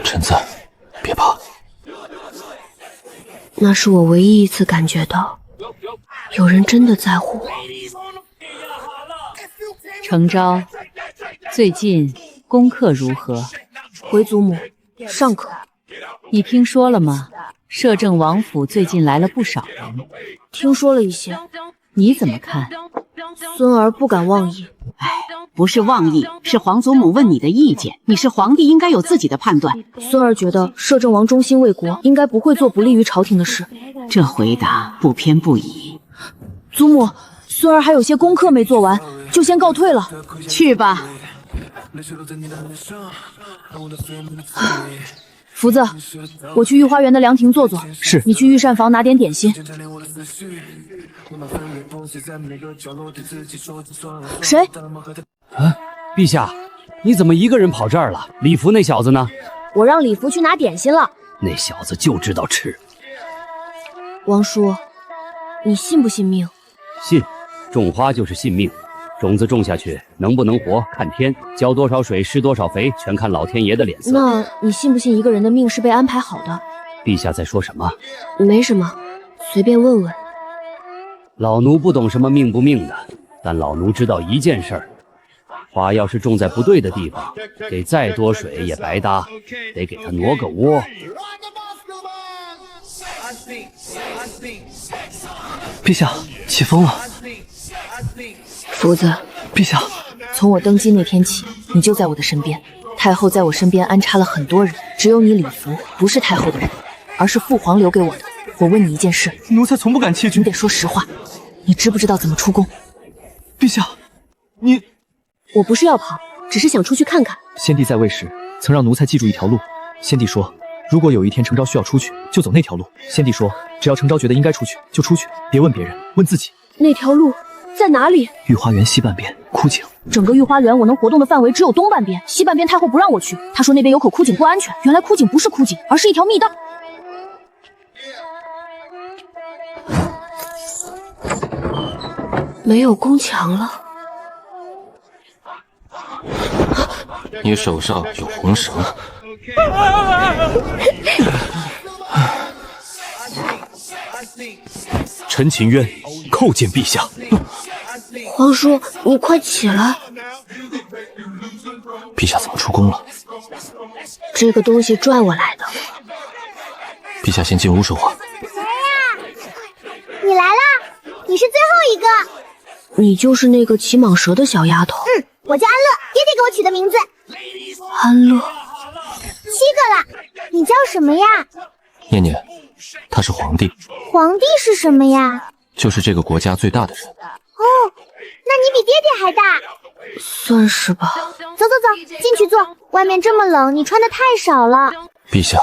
臣在，别怕。那是我唯一一次感觉到有人真的在乎我。程昭，最近功课如何？回祖母，尚可。你听说了吗？摄政王府最近来了不少人。听说了一些。你怎么看？孙儿不敢妄议。不是妄议，是皇祖母问你的意见。你是皇帝，应该有自己的判断。孙儿觉得摄政王忠心为国，应该不会做不利于朝廷的事。这回答不偏不倚。祖母，孙儿还有些功课没做完，就先告退了。去吧。福子，我去御花园的凉亭坐坐。是。你去御膳房拿点点心。谁？陛下，你怎么一个人跑这儿了？李福那小子呢？我让李福去拿点心了。那小子就知道吃。王叔，你信不信命？信，种花就是信命。种子种下去能不能活，看天；浇多少水，施多少肥，全看老天爷的脸色。那你信不信一个人的命是被安排好的？陛下在说什么？没什么，随便问问。老奴不懂什么命不命的，但老奴知道一件事儿：花要是种在不对的地方，给再多水也白搭，得给它挪个窝。陛下，起风了。福子，陛下，从我登基那天起，你就在我的身边。太后在我身边安插了很多人，只有你李福不是太后的人，而是父皇留给我的。我问你一件事，奴才从不敢窃据。你得说实话，你知不知道怎么出宫？陛下，你……我不是要跑，只是想出去看看。先帝在位时曾让奴才记住一条路，先帝说，如果有一天程昭需要出去，就走那条路。先帝说，只要程昭觉得应该出去，就出去，别问别人，问自己。那条路在哪里？御花园西半边，枯井。整个御花园我能活动的范围只有东半边，西半边太后不让我去，她说那边有口枯井不安全。原来枯井不是枯井，而是一条密道。没有宫墙了。你手上有红绳。陈秦渊叩见陛下。皇叔，你快起来！陛下怎么出宫了？这个东西拽我来的。陛下先进屋说话。谁呀？你来了，你是最后一个。你就是那个骑蟒蛇的小丫头。我叫安乐，爹爹给我取的名字。安乐。7个了，你叫什么呀？念念，他是皇帝。皇帝是什么呀？就是这个国家最大的人。哦，那你比爹爹还大。算是吧。走走走，进去坐。外面这么冷，你穿的太少了。陛下。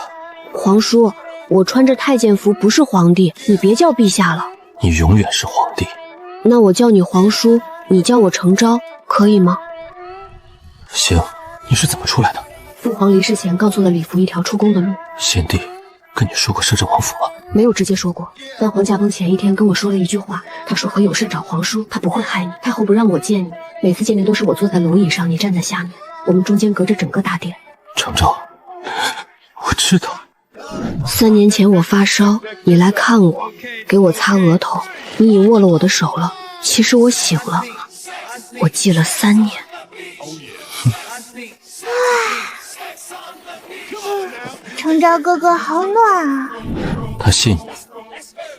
皇叔，我穿着太监服不是皇帝，你别叫陛下了。你永远是皇帝。那我叫你皇叔，你叫我程昭，可以吗？行，你是怎么出来的？父皇离世前告诉了李福一条出宫的路。先帝跟你说过摄政王府吗？没有直接说过，但皇驾崩前一天跟我说了一句话，他说和有事找皇叔，他不会害你。太后不让我见你，每次见面都是我坐在龙椅上，你站在下面，我们中间隔着整个大殿。程昭，我知道。3年前我发烧，你来看我，给我擦额头，你已握了我的手了。其实我醒了，我记了3年。程昭哥哥好暖啊。他信你。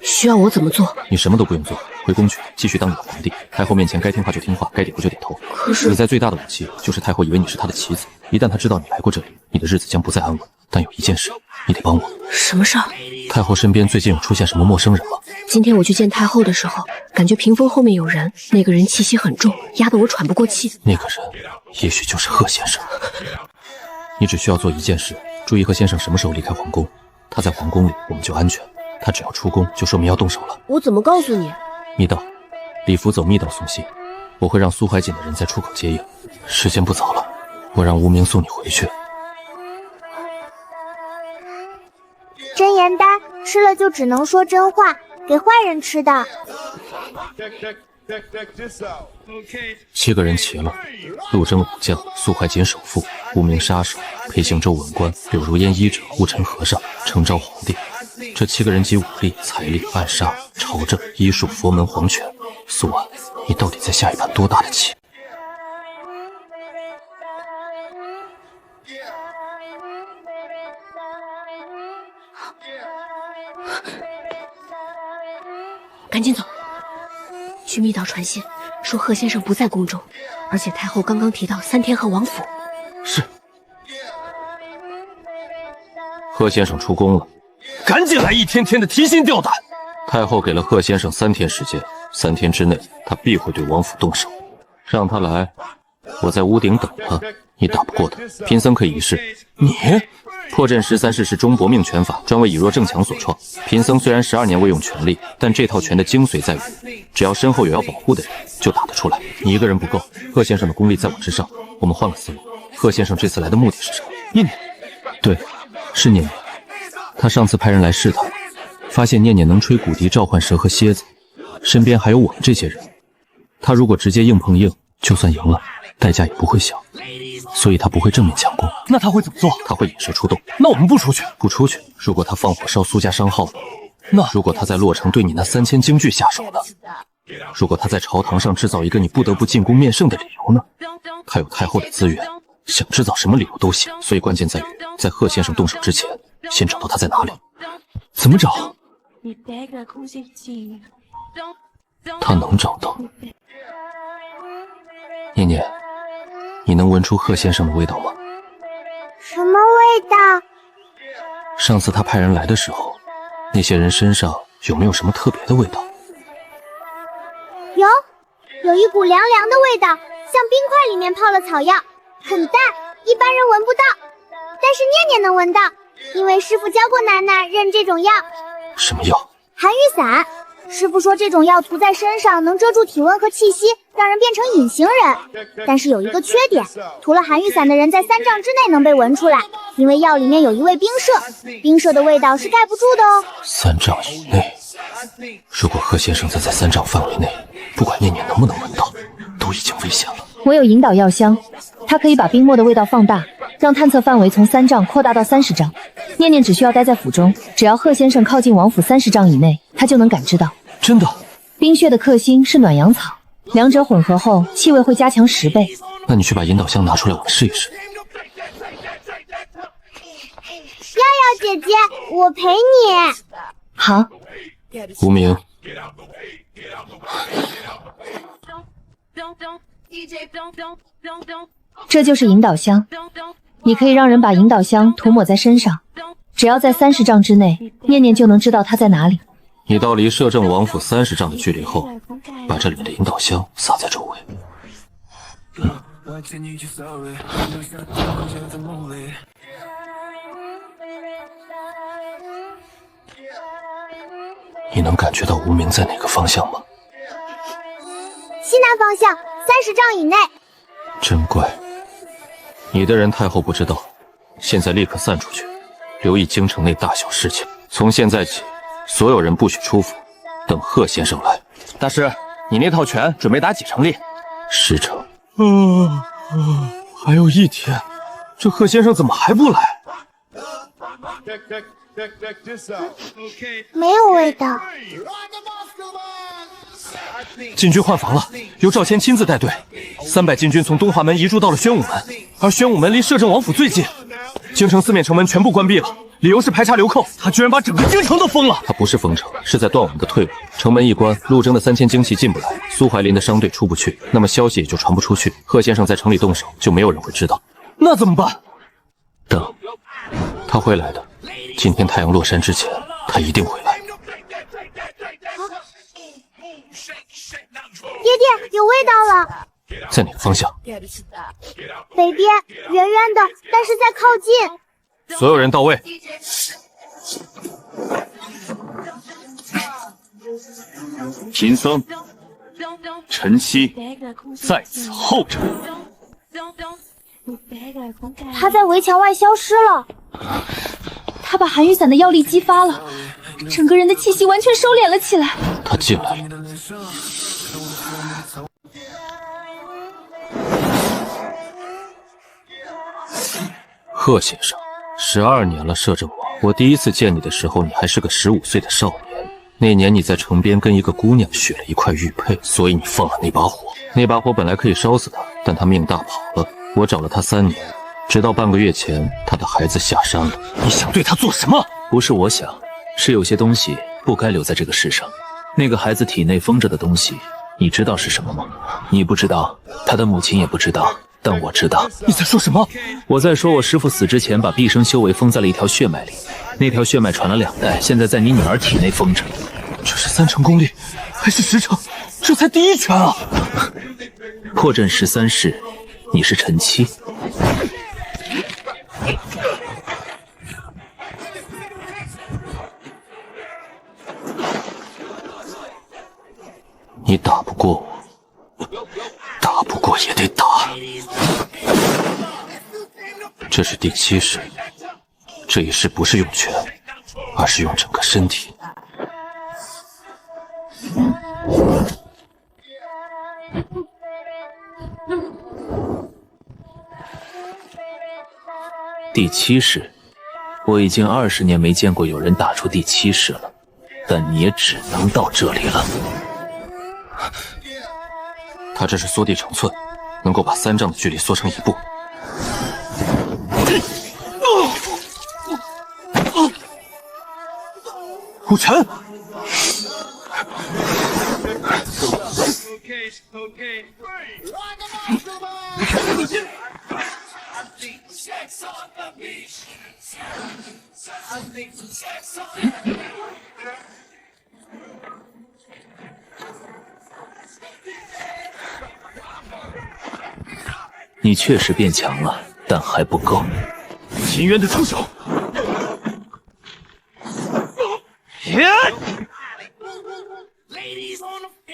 需要我怎么做？你什么都不用做，回宫去，继续当你的皇帝。太后面前该听话就听话，该点头就点头。可是你在最大的武器就是太后以为你是她的棋子，一旦她知道你来过这里，你的日子将不再安稳。但有一件事，你得帮我。什么事儿？太后身边最近有出现什么陌生人吗？今天我去见太后的时候，感觉屏风后面有人，那个人气息很重，压得我喘不过气。那个人也许就是贺先生。你只需要做一件事，注意贺先生什么时候离开皇宫。他在皇宫里，我们就安全。他只要出宫，就说明要动手了。我怎么告诉你？密道，李福走密道送信，我会让苏怀瑾的人在出口接应。时间不早了，我让无名送你回去。真言丹吃了就只能说真话，给坏人吃的。7个人齐了，陆征武将，苏怀瑾首富，无名杀手，裴行舟文官，柳如烟医者，雾尘和尚，程昭皇帝。这7个人集武力、财力、暗杀、朝政、医术、佛门、皇权。苏安，你到底在下一盘多大的棋？赶紧走，去密道传信，说贺先生不在宫中，而且太后刚刚提到3天后王府。是。贺先生出宫了，赶紧来一天天的提心吊胆。太后给了贺先生3天时间，3天之内他必会对王府动手。让他来，我在屋顶等他。你打不过他，贫僧可以一试。你破阵13式是中搏命拳法，专为以弱胜强所创。贫僧虽然12年未用全力，但这套拳的精髓在于，只要身后有要保护的人，就打得出来。你一个人不够，贺先生的功力在我之上。我们换个思路，贺先生这次来的目的是什么？念念，对，是念念。他上次派人来试探，发现念念能吹骨笛召唤蛇和蝎子，身边还有我们这些人。他如果直接硬碰硬，就算赢了，代价也不会小。所以他不会正面强攻。那他会怎么做？他会引蛇出洞。那我们不出去？不出去。如果他放火烧苏家商号呢？那如果他在洛城对你那3000京剧下手呢？如果他在朝堂上制造一个你不得不进宫面圣的理由呢？他有太后的资源，想制造什么理由都行。所以关键在于，在贺先生动手之前，先找到他在哪里。怎么找？他能找到。念念，你能闻出贺先生的味道吗？什么味道？上次他派人来的时候，那些人身上有没有什么特别的味道？有一股凉凉的味道，像冰块里面泡了草药，很淡，一般人闻不到，但是念念能闻到，因为师傅教过奶奶认这种药。什么药？寒雨伞。师傅说这种药涂在身上能遮住体温和气息，让人变成隐形人。但是有一个缺点，涂了寒雨伞的人在3丈之内能被闻出来，因为药里面有一味冰舍，冰舍的味道是盖不住的哦。3丈以内，如果贺先生在3丈范围内，不管念念能不能闻到，都已经危险了。我有引导药箱，它可以把冰沫的味道放大，让探测范围从3丈扩大到30丈。念念只需要待在府中，只要贺先生靠近王府30丈以内，他就能感知到。真的？冰穴的克星是暖阳草，两者混合后气味会加强10倍。那你去把引导箱拿出来，我们试一试。耀耀姐姐，我陪你。好。无名，这就是引导箱，你可以让人把引导箱涂抹在身上，只要在30丈之内，念念就能知道它在哪里。你到离摄政王府30丈的距离后，把这里面的引导香撒在周围。你能感觉到无名在哪个方向吗？西南方向30丈以内。真怪，你的人太后不知道，现在立刻散出去，留意京城内大小事情。从现在起，所有人不许出府，等贺先生来。大师，你那套拳准备打几成力？10成。还有1天，这贺先生怎么还不来？没有味道。禁军换防了，由赵谦亲自带队，300禁军从东华门移驻到了宣武门，而宣武门离摄政王府最近。京城4面城门全部关闭了，理由是排查流寇。他居然把整个京城都封了。他不是封城，是在断我们的退路。城门一关，陆征的3000精骑进不来，苏怀林的商队出不去，那么消息也就传不出去。贺先生在城里动手，就没有人会知道。那怎么办？等，他会来的。今天太阳落山之前，他一定会来。爹爹，有味道了。在哪个方向？北边，圆圆的，但是在靠近。所有人到位。贫僧陈曦在此候着。他在围墙外消失了。他把寒雨伞的药力激发了，整个人的气息完全收敛了起来。他进来了。贺先生，12年了，摄政王。我第一次见你的时候，你还是个15岁的少年。那年你在城边跟一个姑娘许了一块玉佩，所以你放了那把火。那把火本来可以烧死他，但他命大跑了。我找了他3年，直到半个月前，他的孩子下山了。你想对他做什么？不是我想，是有些东西不该留在这个世上。那个孩子体内封着的东西，你知道是什么吗？你不知道，他的母亲也不知道。但我知道。你在说什么？我在说我师父死之前把毕生修为封在了一条血脉里，那条血脉传了2代，现在在你女儿体内封着。这是3成功力，还是10成？这才第1拳啊！破阵13式，你是陈曦。我也得打。这是第7式，这一式不是用拳，而是用整个身体。第7式，我已经20年没见过有人打出第7式了，但你也只能到这里了。他这是缩地成寸，能够把3丈的距离缩成1步。武晨，你确实变强了，但还不够。秦渊的出手。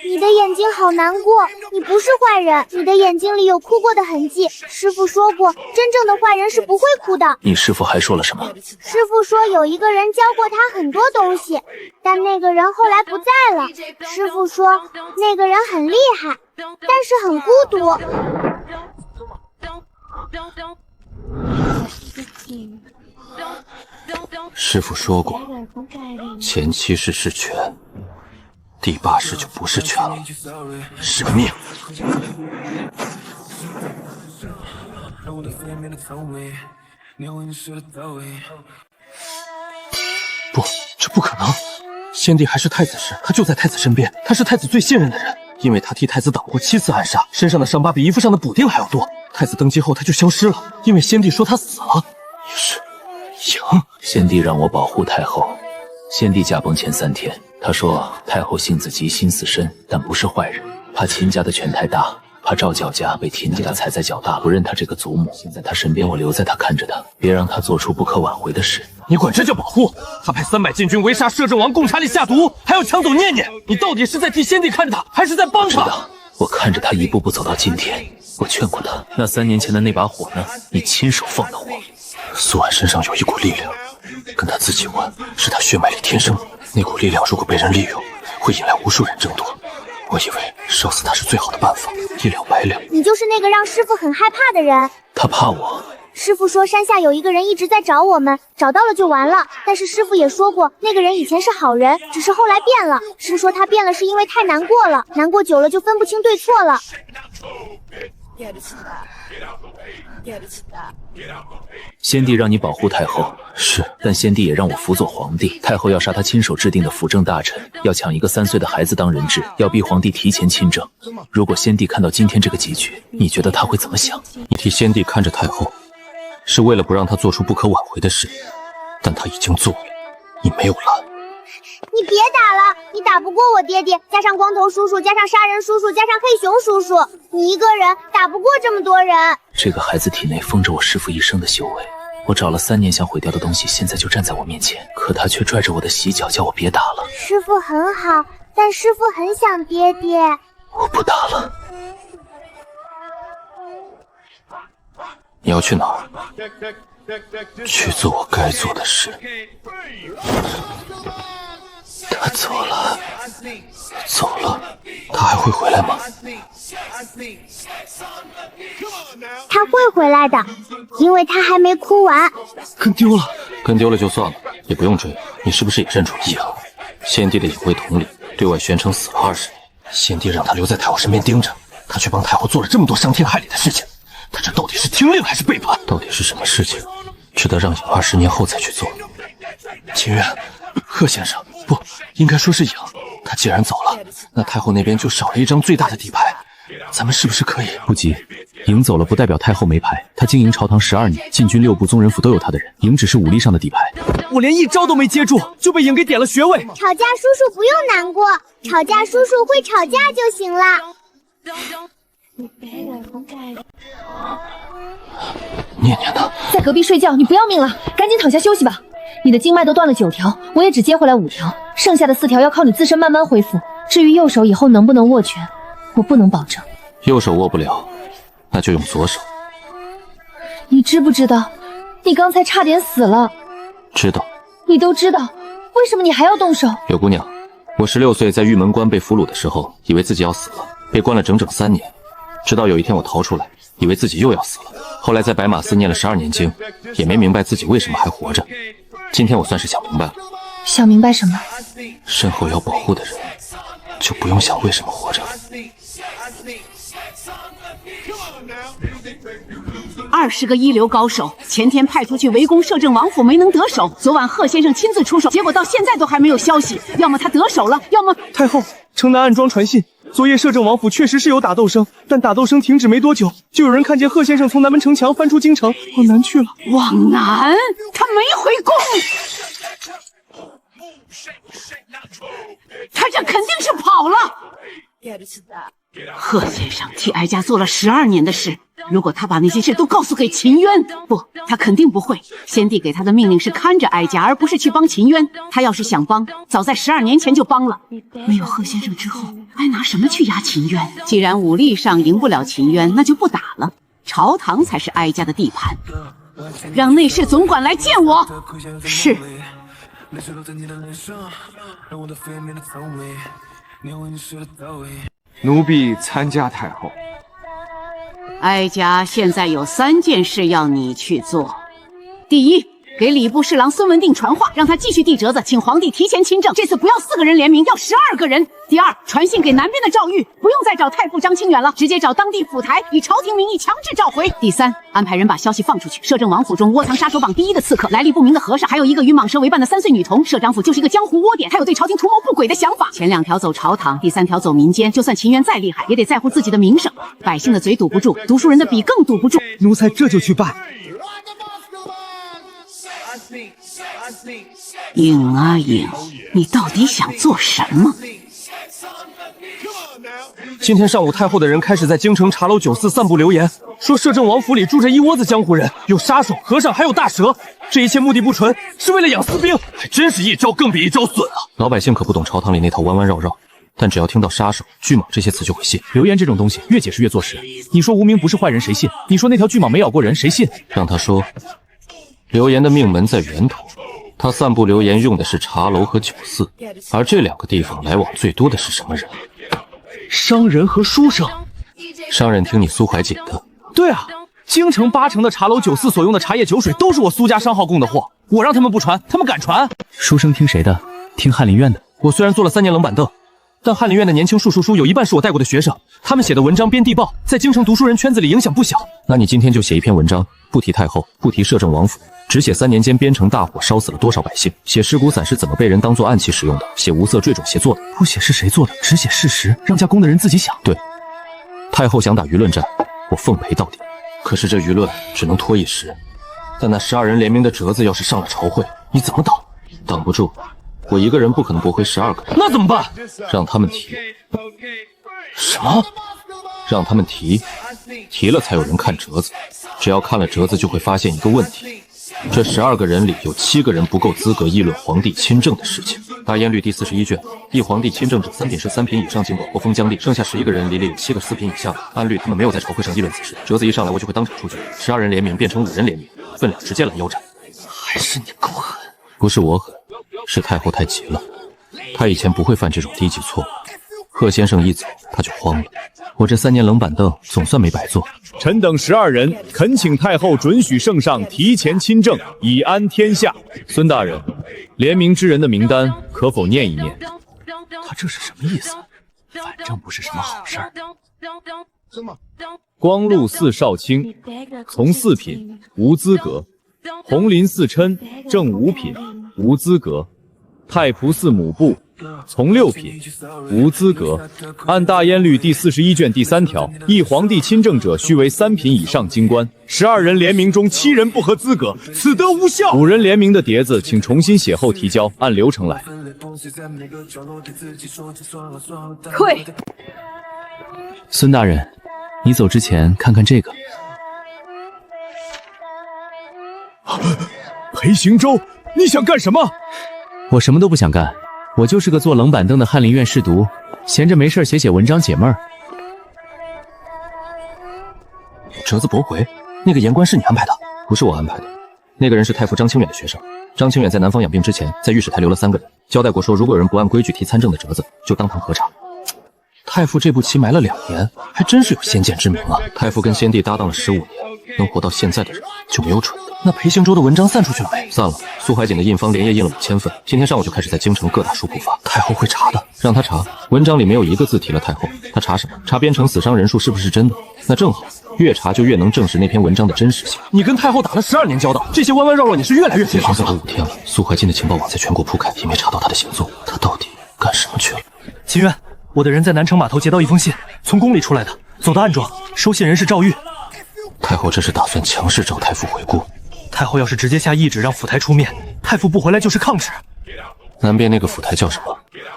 你的眼睛好难过，你不是坏人，你的眼睛里有哭过的痕迹。师傅说过，真正的坏人是不会哭的。你师傅还说了什么？师傅说有一个人教过他很多东西，但那个人后来不在了。师傅说那个人很厉害，但是很孤独。师傅说过，前7式是拳，第8式就不是拳了，是命。不，这不可能！先帝还是太子时，他就在太子身边，他是太子最信任的人，因为他替太子挡过7次暗杀，身上的伤疤比衣服上的补丁还要多。太子登基后他就消失了，因为先帝说他死了。于是，赢。先帝让我保护太后。先帝驾崩前3天，他说太后性子急，心思深，但不是坏人，怕秦家的权太大，怕赵教家被田家踩在脚大，不认他这个祖母。现在他身边，我留在他看着他，别让他做出不可挽回的事。你管这叫保护？他派300禁军围杀摄政王，贡茶里下毒，还要抢走念念。你到底是在替先帝看着他，还是在帮他？知道，我看着他一步步走到今天。我劝过他，那3年前的那把火呢？你亲手放的火。苏安身上有一股力量，跟他自己玩，是他血脉里天生的。那股力量如果被人利用，会引来无数人争夺。我以为烧死他是最好的办法，一了百了。你就是那个让师傅很害怕的人。他怕我。师傅说山下有一个人一直在找我们，找到了就完了。但是师傅也说过，那个人以前是好人，只是后来变了。师说他变了是因为太难过了，难过久了就分不清对错了。先帝让你保护太后，是，但先帝也让我辅佐皇帝。太后要杀他亲手制定的辅政大臣，要抢一个3岁的孩子当人质，要逼皇帝提前亲政。如果先帝看到今天这个结局，你觉得他会怎么想？你替先帝看着太后，是为了不让他做出不可挽回的事，但他已经做了，你没有拦。你别打了，你打不过我爹爹，加上光头叔叔，加上杀人叔叔，加上黑熊叔叔，你一个人打不过这么多人。这个孩子体内封着我师父一生的修为，我找了3年想毁掉的东西，现在就站在我面前，可他却拽着我的洗脚，叫我别打了。师父很好，但师父很想爹爹。我不打了。你要去哪儿？去做我该做的事。他走了，走了，他还会回来吗？他会回来的，因为他还没哭完。跟丢了，跟丢了就算了，也不用追。你是不是也认出了？先帝的隐晦统领，对外宣称死了20年，先帝让他留在太后身边盯着，他却帮太后做了这么多伤天害理的事情，他这到底是听令还是背叛？到底是什么事情，值得让影20年后再去做？秦渊，贺先生，不应该说是影。他既然走了，那太后那边就少了一张最大的底牌。咱们是不是可以？不急，影走了不代表太后没牌。他经营朝堂12年，禁军6部宗人府都有他的人。影只是武力上的底牌。我连一招都没接住，就被影给点了穴位。吵架叔叔不用难过，吵架叔叔会吵架就行了。念念呢？在隔壁睡觉，你不要命了？赶紧躺下休息吧。你的经脉都断了9条，我也只接回来5条，剩下的4条要靠你自身慢慢恢复。至于右手以后能不能握拳，我不能保证。右手握不了，那就用左手。你知不知道，你刚才差点死了？知道。你都知道，为什么你还要动手？柳姑娘，我16岁在玉门关被俘虏的时候，以为自己要死了，被关了整整3年，直到有一天我逃出来，以为自己又要死了。后来在白马寺念了12年经，也没明白自己为什么还活着。今天我算是想明白了。想明白什么？身后要保护的人，就不用想为什么活着了。20个一流高手，前天派出去围攻摄政王府没能得手，昨晚贺先生亲自出手，结果到现在都还没有消息，要么他得手了，要么……太后，城南暗桩传信，昨夜摄政王府确实是有打斗声，但打斗声停止没多久，就有人看见贺先生从南门城墙翻出京城，往南去了。往南？他没回宫，他这肯定是跑了。贺先生替哀家做了12年的事，如果他把那些事都告诉给秦渊，不，他肯定不会。先帝给他的命令是看着哀家，而不是去帮秦渊。他要是想帮，早在12年前就帮了。没有贺先生之后，还拿什么去压秦渊？既然武力上赢不了秦渊，那就不打了。朝堂才是哀家的地盘，让内侍总管来见我。是。奴婢参加太后。哀家现在有3件事要你去做。第一，给礼部侍郎孙文定传话，让他继续递折子，请皇帝提前亲政。这次不要4个人联名，要12个人。第二，传信给南边的赵玉，不用再找太傅张清远了，直接找当地府台，以朝廷名义强制召回。第三，安排人把消息放出去，摄政王府中窝藏杀手榜第1的刺客，来历不明的和尚，还有一个与蟒蛇为伴的3岁女童。摄长府就是一个江湖窝点，他有对朝廷图谋不轨的想法。前2条走朝堂，第3条走民间。就算秦渊再厉害，也得在乎自己的名声。百姓的嘴堵不住，读书人的笔更堵不住。奴才这就去办。颖啊颖，你到底想做什么？今天上午，太后的人开始在京城茶楼酒肆散布流言，说摄政王府里住着一窝子江湖人，有杀手、和尚，还有大蛇。这一切目的不纯，是为了养私兵，还真是一招更比一招损啊！老百姓可不懂朝堂里那套弯弯绕绕，但只要听到杀手、巨蟒这些词就会信。流言这种东西，越解释越作实。你说无名不是坏人，谁信？你说那条巨蟒没咬过人，谁信？让他说，流言的命门在源头。他散布流言用的是茶楼和酒肆，而这2个地方来往最多的是什么人？商人和书生。商人听你苏怀瑾的。对啊，京城8成的茶楼酒肆所用的茶叶酒水都是我苏家商号供的货，我让他们不传，他们敢传？书生听谁的？听翰林院的。我虽然坐了3年冷板凳，但翰林院的年轻树叔叔有一半是我带过的学生，他们写的文章编地报，在京城读书人圈子里影响不小。那你今天就写一篇文章，不提太后，不提摄政王府，只写3年间边城大火烧死了多少百姓，写尸骨伞是怎么被人当作暗器使用的，写无色坠种协作的。不写是谁做的，只写事实，让家宫的人自己想。对，太后想打舆论战，我奉陪到底。可是这舆论只能拖一时，但那12人联名的折子要是上了朝会，你怎么挡？挡不住，我一个人不可能驳回12个人。那怎么办？让他们提。什么？让他们提，提了才有人看折子。只要看了折子，就会发现一个问题：这12个人里有7个人不够资格议论皇帝亲政的事情。大燕律第41卷，议皇帝亲政者3品是3品以上尽管或封疆地，剩下11个人里有7个4品以下的。按律他们没有在朝会上议论此事，折子一上来我就会当场出局。12人联名变成5人联名，分量直接拦腰斩。还是你够狠。不是我狠，是太后太急了。她以前不会犯这种低级错误。贺先生一走，他就慌了。我这3年冷板凳总算没白坐。臣等12人恳请太后准许圣上提前亲政，以安天下。孙大人，联名之人的名单可否念一念？他这是什么意思？反正不是什么好事儿。光禄寺少卿，从4品，无资格；红林寺琛，正5品，无资格；太仆寺母部，从6品，无资格。按大燕律第41卷第3条，议皇帝亲政者须为3品以上京官。12人联名中7人不合资格，此得无效。5人联名的碟子，请重新写后提交，按流程来。退。孙大人，你走之前看看这个。裴行舟，你想干什么？我什么都不想干。我就是个坐冷板凳的翰林院士读，闲着没事写写文章解闷儿。折子驳回，那个言官是你安排的？不是我安排的，那个人是太傅张清远的学生。张清远在南方养病之前，在御史台留了3个人，交代过说，如果有人不按规矩提参政的折子，就当堂核查。太傅这步棋埋了2年，还真是有先见之明啊！太傅跟先帝搭档了15年，能活到现在的人就没有蠢的。那裴行舟的文章散出去了没？散了。苏怀瑾的印方连夜印了5000份，今天上午就开始在京城各大书铺发。太后会查的，让他查。文章里没有一个字提了太后，他查什么？查边城死伤人数是不是真的？那正好，越查就越能证实那篇文章的真实性。你跟太后打了12年交道，这些弯弯绕绕你是越来越听话。走了5天了，苏怀瑾的情报网在全国铺开，也没查到他的行踪。他到底干什么去了？秦渊，我的人在南城码头接到一封信，从宫里出来的，走到暗桩，收信人是赵玉。太后这是打算强势找太傅回顾。太后要是直接下懿旨让府台出面，太傅不回来就是抗旨。南边那个府台叫什么？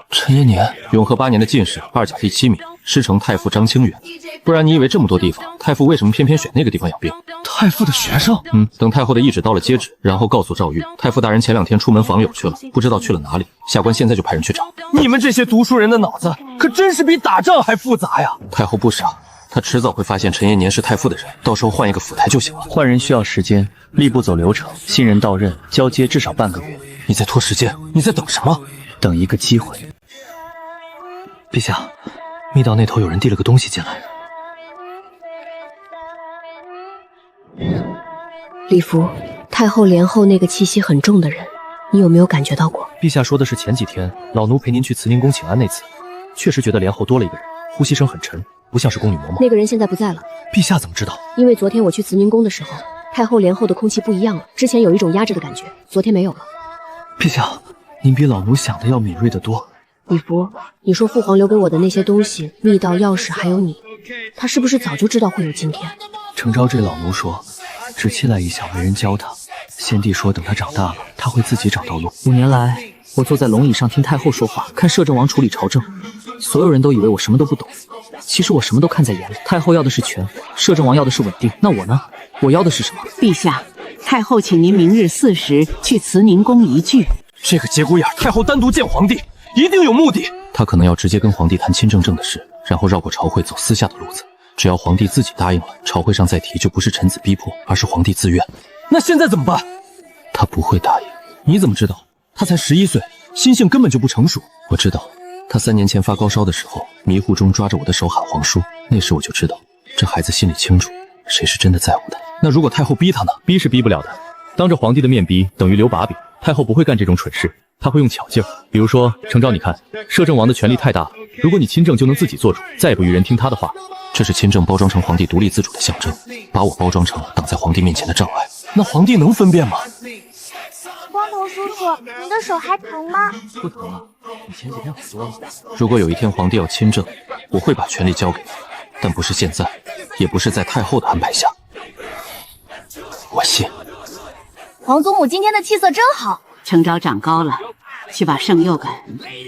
陈延年，永和8年的进士，2甲第7名，师承太傅张清远。不然你以为这么多地方，太傅为什么偏偏选那个地方养病？太傅的学生？等太后的懿旨到了接旨，然后告诉赵玉，太傅大人前2天出门访友去了，不知道去了哪里。下官现在就派人去找。你们这些读书人的脑子可真是比打仗还复杂呀！太后不傻，她迟早会发现陈延年是太傅的人，到时候换一个府台就行了。换人需要时间，吏部走流程，新人到任交接至少半个月。你在拖时间？你在等什么？等一个机会。陛下，密道那头有人递了个东西进来。礼服，太后帘后那个气息很重的人，你有没有感觉到过？陛下说的是前几天老奴陪您去慈宁宫请安那次，确实觉得帘后多了一个人，呼吸声很沉，不像是宫女嬷嬷。那个人现在不在了。陛下怎么知道？因为昨天我去慈宁宫的时候，太后帘后的空气不一样了，之前有一种压制的感觉，昨天没有了。陛下，您比老奴想的要敏锐得多。礼服，你说父皇留给我的那些东西，密道、钥匙还有你，他是不是早就知道会有今天？程昭这老奴说，只期待一小没人教他。先帝说，等他长大了，他会自己找到路。5年来，我坐在龙椅上听太后说话，看摄政王处理朝政，所有人都以为我什么都不懂，其实我什么都看在眼里。太后要的是权，摄政王要的是稳定，那我呢？我要的是什么？陛下，太后请您明日4时去慈宁宫一聚。这个节骨眼，太后单独见皇帝，一定有目的。他可能要直接跟皇帝谈亲政政的事，然后绕过朝会走私下的路子。只要皇帝自己答应了，朝会上再提就不是臣子逼迫，而是皇帝自愿。那现在怎么办？他不会答应。你怎么知道？他才11岁，心性根本就不成熟。我知道，他3年前发高烧的时候，迷糊中抓着我的手喊皇叔，那时我就知道，这孩子心里清楚，谁是真的在乎他。那如果太后逼他呢？逼是逼不了的，当着皇帝的面逼等于留把柄。太后不会干这种蠢事，她会用巧劲儿。比如说，程昭，你看，摄政王的权力太大了，如果你亲政就能自己做主，再也不与人听他的话。这是亲政包装成皇帝独立自主的象征，把我包装成挡在皇帝面前的障碍。那皇帝能分辨吗？光头叔叔，你的手还疼吗？不疼了，比前几天好多了。如果有一天皇帝要亲政，我会把权力交给你，但不是现在，也不是在太后的安排下。我信。皇祖母今天的气色真好。程昭长高了，去把圣佑赶，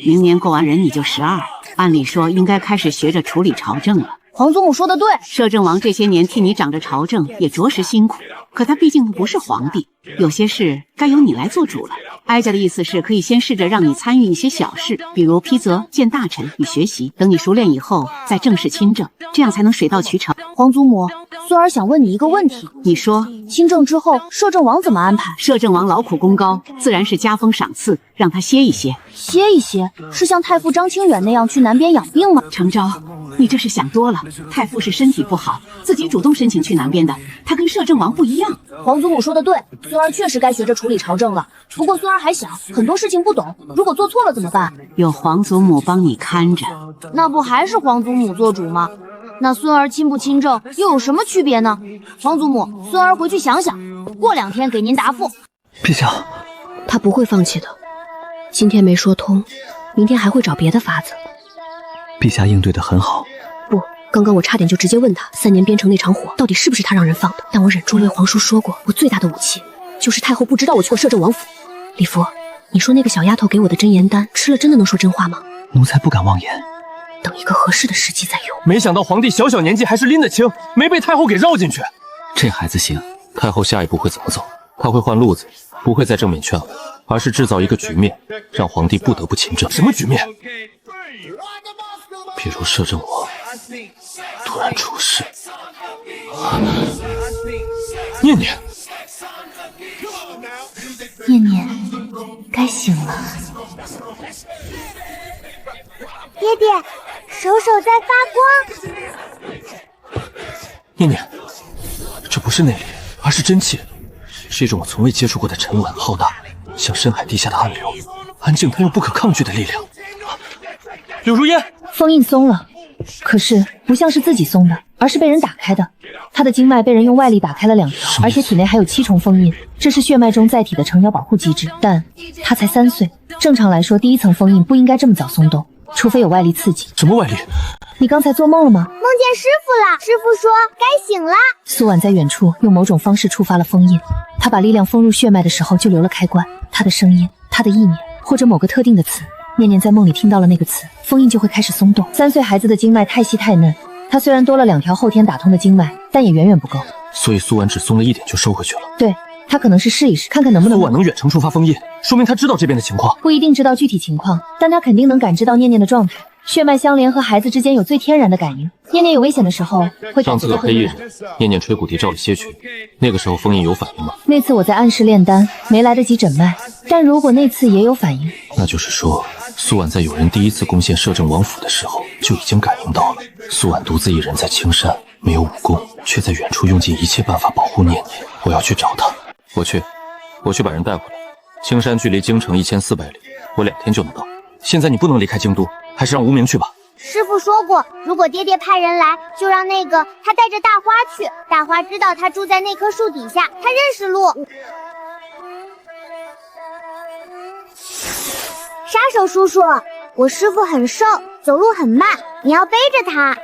明年过完人你就12，按理说应该开始学着处理朝政了。皇祖母说的对，摄政王这些年替你掌着朝政也着实辛苦，可他毕竟不是皇帝，有些事该由你来做主了。哀家的意思是，可以先试着让你参与一些小事，比如批责、见大臣与学习，等你熟练以后再正式亲政，这样才能水到渠成。皇祖母，孙儿想问你一个问题，你说。亲政之后，摄政王怎么安排？摄政王劳苦功高，自然是加封赏赐，让他歇一歇。歇一歇，是像太傅张清远那样去南边养病吗？程昭，你这是想多了。太傅是身体不好，自己主动申请去南边的，他跟摄政王不一样。皇祖母说的对，孙儿确实该学着处理朝政了。不过孙儿还小，很多事情不懂，如果做错了怎么办？有皇祖母帮你看着。那不还是皇祖母做主吗？那孙儿亲不亲政又有什么区别呢？皇祖母，孙儿回去想想，过2天给您答复。陛下，他不会放弃的。今天没说通，明天还会找别的法子。陛下应对得很好。不，刚刚我差点就直接问他3年边城那场火到底是不是他让人放的，但我忍住了。皇叔说过，我最大的武器就是太后不知道我去过摄政王府。李福，你说那个小丫头给我的真言丹吃了真的能说真话吗？奴才不敢妄言。等一个合适的时机再用。没想到皇帝小年纪还是拎得清，没被太后给绕进去。这孩子行。太后下一步会怎么走？他会换路子，不会再正面劝我，而是制造一个局面，让皇帝不得不亲政。什么局面？比如摄政王突然出事，念念，念念，该醒了。爹爹，手在发光。念念，这不是内力，而是真气，是一种我从未接触过的沉稳浩大，像深海地下的暗流，安静但又不可抗拒的力量。柳如烟，封印松了，可是不像是自己松的，而是被人打开的。他的经脉被人用外力打开了2条，而且体内还有7重封印，这是血脉中载体的成鸟保护机制。但他才3岁，正常来说，第1层封印不应该这么早松动，除非有外力刺激。什么外力？你刚才做梦了吗？梦见师傅了，师傅说该醒了。苏婉在远处用某种方式触发了封印，他把力量封入血脉的时候就留了开关。他的声音，他的意念，或者某个特定的词。念念在梦里听到了那个词，封印就会开始松动。3岁孩子的经脉太细太嫩，他虽然多了2条后天打通的经脉，但也远远不够。所以苏婉只松了1点就收回去了。对，他可能是试一试，看看能不能。苏婉能远程触发封印，说明他知道这边的情况。不一定知道具体情况，但他肯定能感知到念念的状态。血脉相连和孩子之间有最天然的感应，念念有危险的时候会上次和黑衣人，念念吹骨笛照了些去，那个时候封印有反应吗？那次我在暗室炼丹，没来得及诊脉，但如果那次也有反应，那就是说苏婉在有人第1次攻陷摄政王府的时候就已经感应到了。苏婉独自一人在青山，没有武功，却在远处用尽一切办法保护念念。我要去找他。我去把人带回来。青山距离京城1400里，我2天就能到。现在你不能离开京都，还是让无名去吧。师傅说过，如果爹爹派人来，就让那个他带着大花去。大花知道他住在那棵树底下，他认识路。杀手叔叔，我师傅很瘦，走路很慢，你要背着他。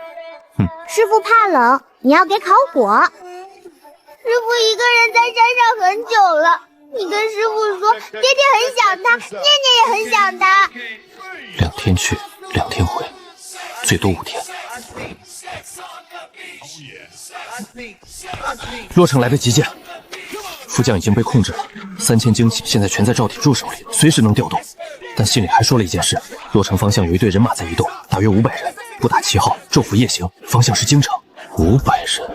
师傅怕冷，你要给烤火。师傅一个人在山上很久了，你跟师傅说，爹爹很想他，念念也很想他。 2天去，2天回，最多5天。洛城来的急件，副将已经被控制了，3000精气现在全在赵铁柱手里，随时能调动。但信里还说了一件事：洛城方向有一队人马在移动，大约500人，不打旗号，昼伏夜行，方向是京城。500人。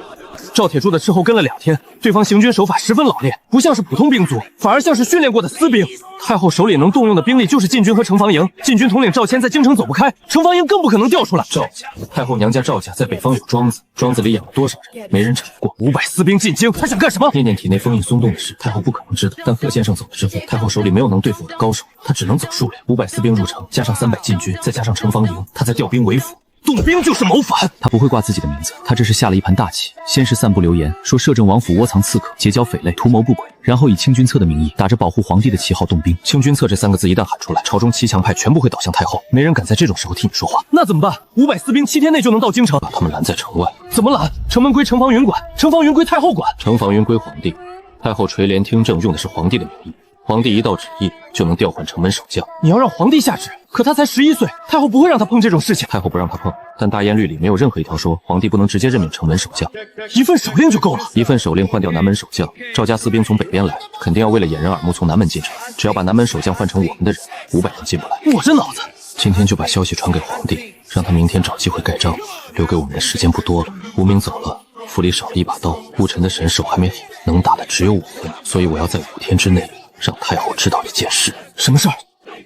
赵铁柱的斥候跟了2天，对方行军手法十分老练，不像是普通兵卒，反而像是训练过的私兵。太后手里能动用的兵力就是禁军和城防营，禁军统领赵谦在京城走不开，城防营更不可能调出来。赵家，太后娘家赵家在北方有庄子，庄子里养了多少人，没人查过。500私兵进京，他想干什么？念念体内封印松动的事，太后不可能知道。但贺先生走了之后，太后手里没有能对付我的高手，他只能走数量。500私兵入城，加上300禁军，再加上城防营，他在调兵为辅。 动兵就是谋反，他不会挂自己的名字，他这是下了一盘大棋。先是散布流言，说摄政王府窝藏刺客，结交匪类，图谋不轨，然后以清君侧的名义，打着保护皇帝的旗号动兵。清君侧这3个字一旦喊出来，朝中7强派全部会倒向太后，没人敢在这种时候替你说话。那怎么办？500私兵7天内就能到京城，把他们拦在城外。怎么拦？城门归城防云管，城防云归太后管。城防云归皇帝，太后垂帘听政用的是皇帝的名义。 皇帝一道旨意就能调换城门守将。你要让皇帝下旨，可他才11岁，太后不会让他碰这种事情。太后不让他碰，但大燕律里没有任何一条说皇帝不能直接任命城门守将，一份手令就够了。一份手令换掉南门守将，赵家私兵从北边来，肯定要为了掩人耳目从南门进城。只要把南门守将换成我们的人，500人进不来。我这脑子，今天就把消息传给皇帝，让他明天找机会盖章。留给我们的时间不多了，无名走了，府里少了一把刀，戊辰的神手还没好，能打的只有5分，所以我要在5天之内。 让太后知道一件事，什么事儿？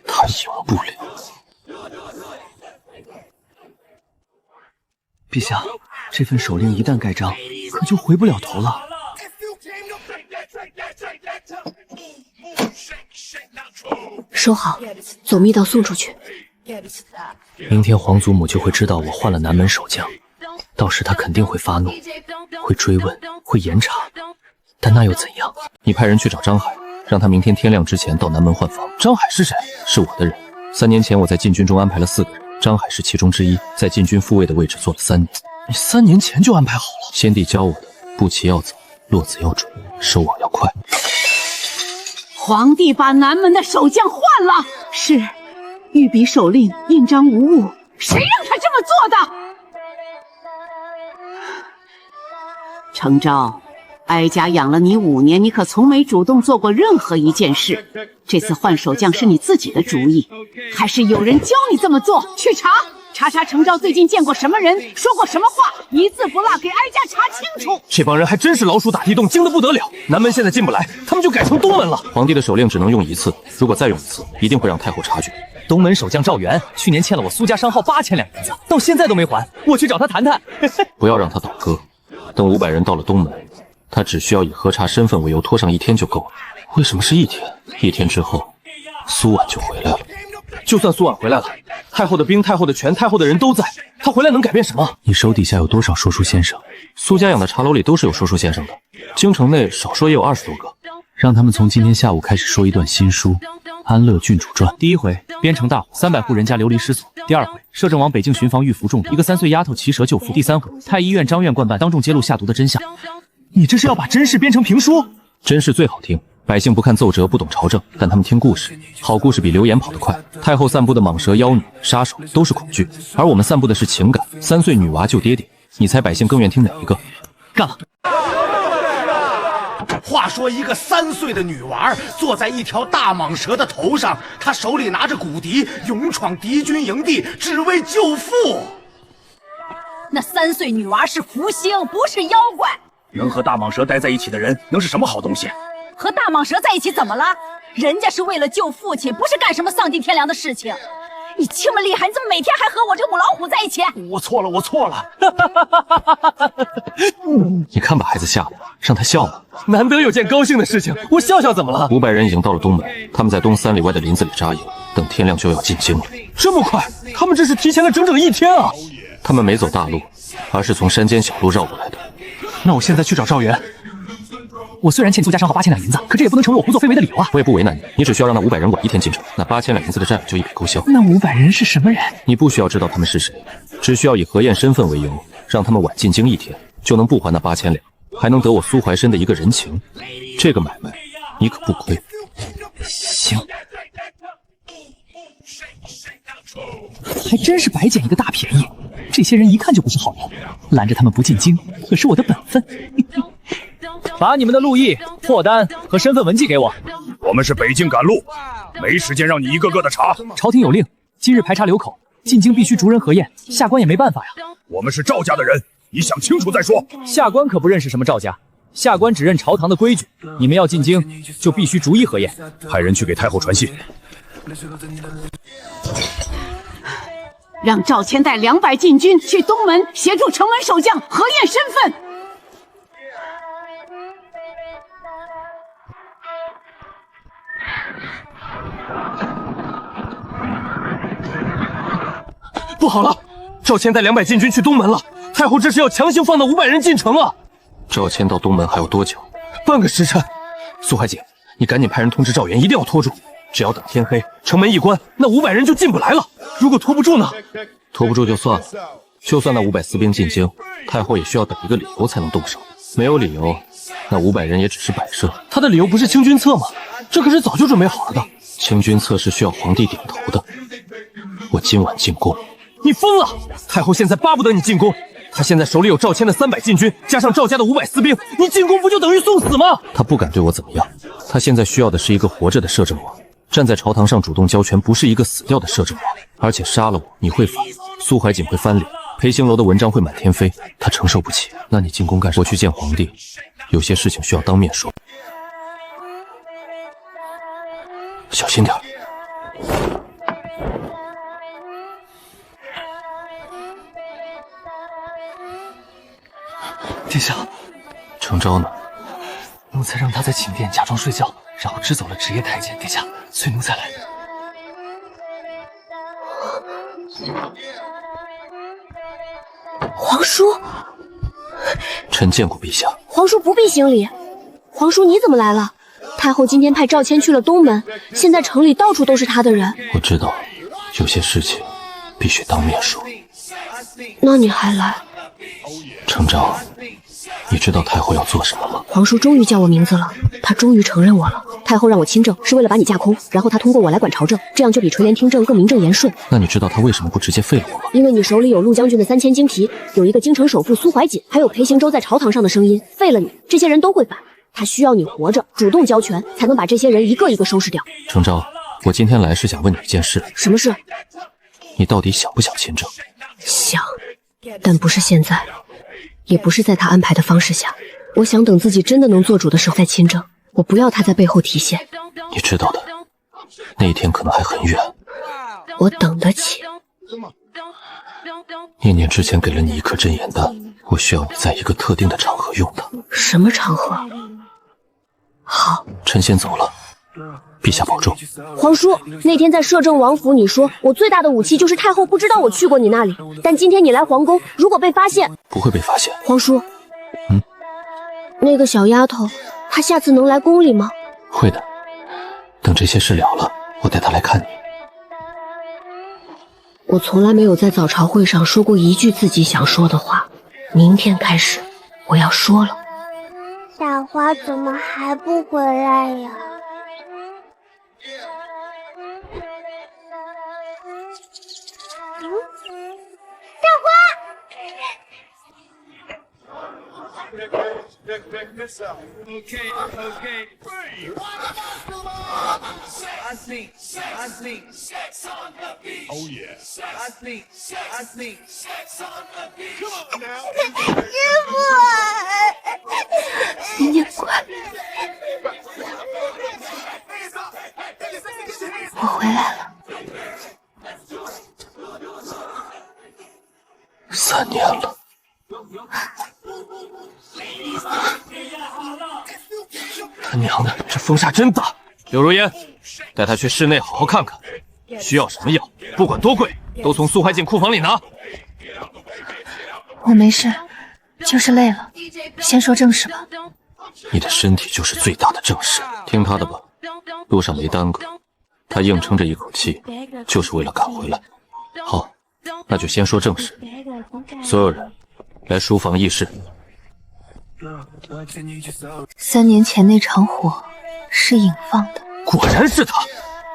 她赢不了。陛下，这份手令一旦盖章，可就回不了头了。收好，走密道送出去。明天皇祖母就会知道我换了南门守将，到时他肯定会发怒，会追问，会严查。但那又怎样？你派人去找张海。 让他明天天亮之前到南门换防。张海是谁？是我的人。3年前我在禁军中安排了4个人，张海是其中之一，在禁军副尉的位置做了3年。你3年前就安排好了？先帝教我的，步棋要走，落子要准，收网要快。皇帝把南门的守将换了，是，御笔手令，印章无误，谁让他这么做的？程昭。 哀家养了你5年，你可从没主动做过任何一件事。这次换守将是你自己的主意，还是有人教你这么做？去查程昭最近见过什么人，说过什么话，一字不落给哀家查清楚。这帮人还真是老鼠打地洞，精得不得了。南门现在进不来，他们就改成东门了。皇帝的手令只能用一次，如果再用一次，一定会让太后察觉。东门守将赵元去年欠了我苏家商号8000两银子，到现在都没还，我去找他谈谈。不要让他倒戈，等500人到了东门，他只需要以核查身份为由拖上1天就够了。为什么是1天？1天之后，苏婉就回来了。就算苏婉回来了，太后的兵、太后的权、太后的人都在，她回来能改变什么？你手底下有多少说书先生？苏家养的茶楼里都是有说书先生的，京城内少说也有20多个。让他们从今天下午开始说一段新书《安乐郡主传》。第一回，边城大火，300户人家流离失所。第二回，摄政王北境巡防遇伏中毒，一个3岁丫头骑蛇救父。第三回，太医院张院惯办当众揭露下毒的真相。你这是要把真事编成评书？真事最好听，百姓不看奏折，不懂朝政，但他们听故事。好故事比流言跑得快。太后散布的蟒蛇、妖女、杀手都是恐惧，而我们散布的是情感。3岁女娃救爹爹，你猜百姓更愿听哪一个？干了！话说一个3岁的女娃坐在一条大蟒蛇的头上，她手里拿着骨笛，勇闯敌军营地，只为救父。那3岁女娃是福星，不是妖怪。能和大蟒蛇待在一起的人，能是什么好东西？和大蟒蛇在一起怎么了？人家是为了救父亲，不是干什么丧尽天良的事情。你这么厉害，你怎么每天还和我这母老虎在一起？我错了，我错了。你看把孩子吓的，让他笑呢。难得有件高兴的事情，我笑笑怎么了？500人已经到了东门，他们在东3里外的林子里扎营，等天亮就要进京了。这么快？他们这是提前了整整1天啊！他们没走大路，而是从山间小路绕过来的。那我现在去找赵元。我虽然欠苏家商号8000两银子，可这也不能成为我胡作非为的理由啊！我也不为难你，你只需要让那500人晚1天进城，那8000两银子的债就一笔勾销。那500人是什么人？你不需要知道他们是谁，只需要以核验身份为由，让他们晚进京1天，就能不还那8000两，还能得我苏怀深的一个人情。这个买卖，你可不亏。行，还真是白捡一个大便宜。这些人一看就不是好人，拦着他们不进京，可是我的本分。把你们的路易、货单和身份文寄给我。我们是北京赶路，没时间让你一个个的查。朝廷有令，今日排查流口，进京必须逐人核验，下官也没办法呀。我们是赵家的人，你想清楚再说。下官可不认识什么赵家，下官只认朝堂的规矩。你们要进京，就必须逐一核验。派人去给太后传信，让赵谦带200禁军去东门协助城门守将核验身份。不好了，赵谦带200禁军去东门了，太后这是要强行放那500人进城啊！赵谦到东门还有多久？半个时辰。苏怀瑾，你赶紧派人通知赵元，一定要拖住。只要等天黑，城门一关，那500人就进不来了。如果拖不住呢？拖不住就算了，就算那500私兵进京，太后也需要等一个理由才能动手。没有理由，那500人也只是摆设。他的理由不是清君侧吗？这可是早就准备好了的。清君侧是需要皇帝点头的。我今晚进宫。你疯了！太后现在巴不得你进宫，她现在手里有赵谦的300禁军，加上赵家的500私兵，你进宫不就等于送死吗？她不敢对我怎么样，她现在需要的是一个活着的摄政王，站在朝堂上主动交权，不是一个死掉的摄政王。而且杀了我，你会反，苏怀瑾会翻脸，裴兴楼的文章会满天飞，他承受不起。那你进宫干什么？我去见皇帝，有些事情需要当面说。小心点。殿下，程昭呢？奴才让他在寝殿假装睡觉，然后支走了职业太监。殿下，随奴才来。皇叔，臣见过陛下。皇叔不必行礼。皇叔你怎么来了？太后今天派赵谦去了东门，现在城里到处都是他的人。我知道，有些事情必须当面说。那你还来？程昭，你知道太后要做什么吗？皇叔终于叫我名字了，他终于承认我了。太后让我亲政，是为了把你架空，然后他通过我来管朝政，这样就比垂帘听政更名正言顺。那你知道他为什么不直接废了我吗？因为你手里有陆将军的3000精皮，有一个京城首富苏怀瑾，还有裴行舟在朝堂上的声音，废了你，这些人都会反。他需要你活着，主动交权，才能把这些人一个一个收拾掉。程昭，我今天来是想问你一件事。什么事？你到底想不想亲政？想，但不是现在。也不是在他安排的方式下。我想等自己真的能做主的时候再亲政，我不要他在背后提线。你知道的，那一天可能还很远。我等得起。念念之前给了你一颗真言丹，我需要你在一个特定的场合用它。什么场合？好，臣先走了，陛下保重。皇叔，那天在摄政王府，你说我最大的武器就是太后不知道我去过你那里，但今天你来皇宫，如果被发现，不会被发现。皇叔，那个小丫头，她下次能来宫里吗？会的，等这些事了了，我带她来看你。我从来没有在早朝会上说过一句自己想说的话，明天开始，我要说了。大花怎么还不回来呀？大花！念念乖，我回来了。3年了。他娘的，这风沙真大！柳如烟，带他去室内好好看看，需要什么药，不管多贵，都从苏怀进库房里拿。我没事，就是累了，先说正事吧。你的身体就是最大的正事，听他的吧，路上没耽搁，他硬撑着一口气，就是为了赶回来。好，那就先说正事，所有人来书房议事。3年前那场火是尹放的，果然是他，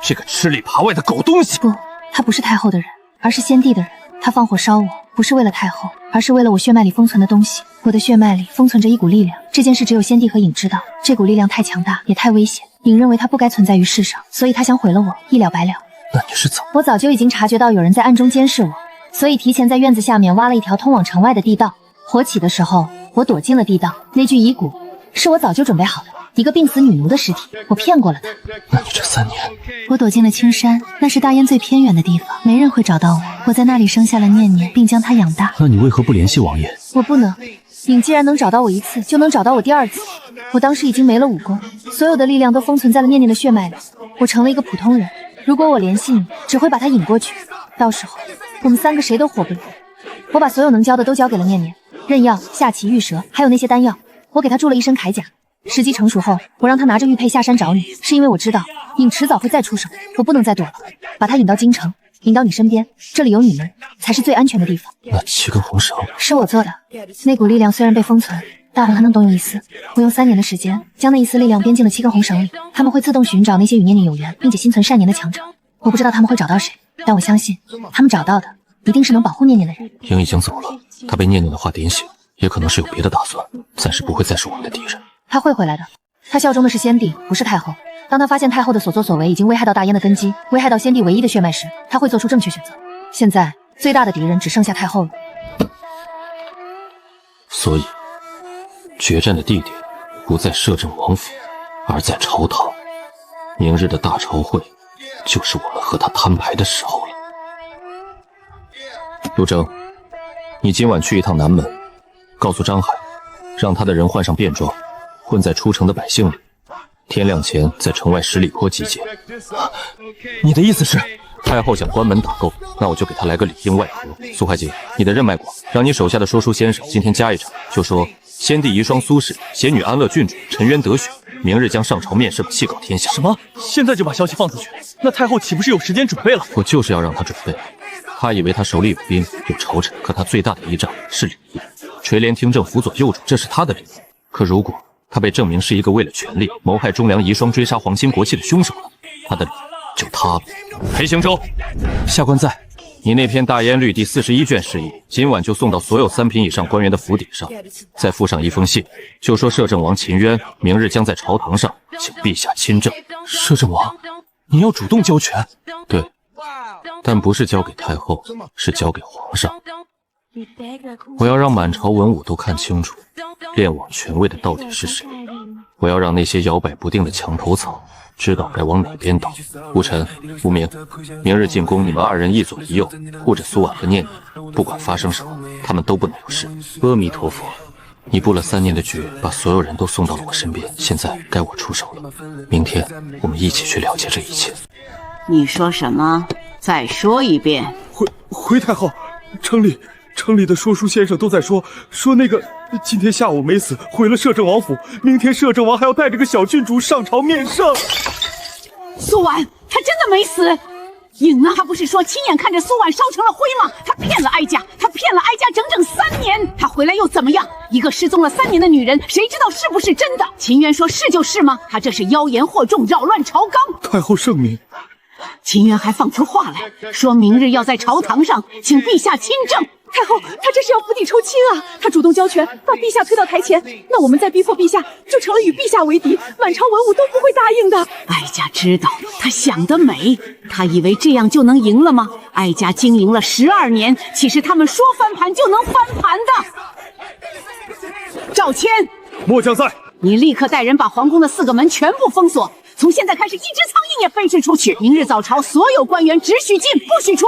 这个吃里扒外的狗东西。不，他不是太后的人，而是先帝的人。他放火烧我，不是为了太后，而是为了我血脉里封存的东西。我的血脉里封存着一股力量，这件事只有先帝和尹知道。这股力量太强大，也太危险。尹认为它不该存在于世上，所以他想毁了我，一了百了。那你是怎么？我早就已经察觉到有人在暗中监视我，所以提前在院子下面挖了一条通往城外的地道。火起的时候，我躲进了地道。那具遗骨是我早就准备好的，一个病死女奴的尸体，我骗过了他。那你这3年，我躲进了青山，那是大燕最偏远的地方，没人会找到我。我在那里生下了念念，并将她养大。那你为何不联系王爷？我不能。尹既然能找到我一次，就能找到我第2次。我当时已经没了武功，所有的力量都封存在了念念的血脉里，我成了一个普通人。如果我联系你，只会把他引过去，到时候我们3个谁都活不了。我把所有能教的都交给了念念，刃药、下棋、玉蛇，还有那些丹药，我给他铸了一身铠甲。时机成熟后，我让他拿着玉佩下山找你，是因为我知道尹迟早会再出手，我不能再躲了。把他引到京城，引到你身边，这里有你们，才是最安全的地方。那7根红绳是我做的，那股力量虽然被封存，大人还能懂有一丝。我用3年的时间，将那一丝力量编进了7根红绳里，他们会自动寻找那些与念念有缘并且心存善念的强者。我不知道他们会找到谁，但我相信他们找到的一定是能保护念念的人。鹰已经走了，他被念念的话点醒，也可能是有别的打算，暂时不会再是我们的敌人。他会回来的，他效忠的是先帝，不是太后。当他发现太后的所作所为已经危害到大燕的根基，危害到先帝唯一的血脉时，他会做出正确选择。现在最大的敌人只剩下太后了。所以决战的地点不在摄政王府，而在朝堂。明日的大朝会就是我们和他摊牌的时候了。陆征，你今晚去一趟南门，告诉张海，让他的人换上便装，混在出城的百姓里，天亮前在城外10里坡集结。你的意思是，太后想关门打斗，那我就给他来个里应外合。苏怀瑾，你的人脉广，让你手下的说书先生今天加一场，就说先帝遗孀苏氏，贤女安乐郡主，沉冤得雪，明日将上朝面圣，气搞天下。什么？现在就把消息放出去？那太后岂不是有时间准备了？我就是要让他准备。他以为他手里有兵有朝臣，可他最大的依仗是礼义，垂帘听政，辅佐幼主，这是他的礼义。可如果他被证明是一个为了权力谋害忠良遗孀、追杀皇亲国戚的凶手了，他的礼就塌了。裴行舟，下官在。你那篇《大燕律》第41卷释义，今晚就送到所有3品以上官员的府邸上，再附上一封信，就说摄政王秦渊明日将在朝堂上请陛下亲政。摄政王，你要主动交权？对，但不是交给太后，是交给皇上。我要让满朝文武都看清楚，练网权位的到底是谁。我要让那些摇摆不定的墙头草知道该往哪边倒。无尘、无名，明日进宫，你们二人一左一右，护着苏婉和念念，不管发生什么，他们都不能有事。阿弥陀佛。你布了3年的局，把所有人都送到了我身边，现在该我出手了。明天我们一起去了结这一切。你说什么？再说一遍。回太后，城里的说书先生都在说那个今天下午没死，回了摄政王府，明天摄政王还要带着个小郡主上朝面圣。苏婉，他真的没死。颖呢？他不是说亲眼看着苏婉烧成了灰吗？他骗了哀家，他骗了哀家整整3年。他回来又怎么样？一个失踪了3年的女人，谁知道是不是真的？秦渊说是就是吗？他这是妖言惑众，扰乱朝纲。太后圣明。秦渊还放出话来，说明日要在朝堂上请陛下亲政。太后，他这是要伏地抽亲啊！他主动交权，把陛下推到台前，那我们再逼迫陛下，就成了与陛下为敌，满朝文武都不会答应的。哀家知道他想得美，他以为这样就能赢了吗？哀家经营了12年，岂是他们说翻盘就能翻盘的？赵谦，末将在。你立刻带人把皇宫的4个门全部封锁，从现在开始，一只苍蝇也飞驰出去。明日早朝，所有官员只许进，不许出。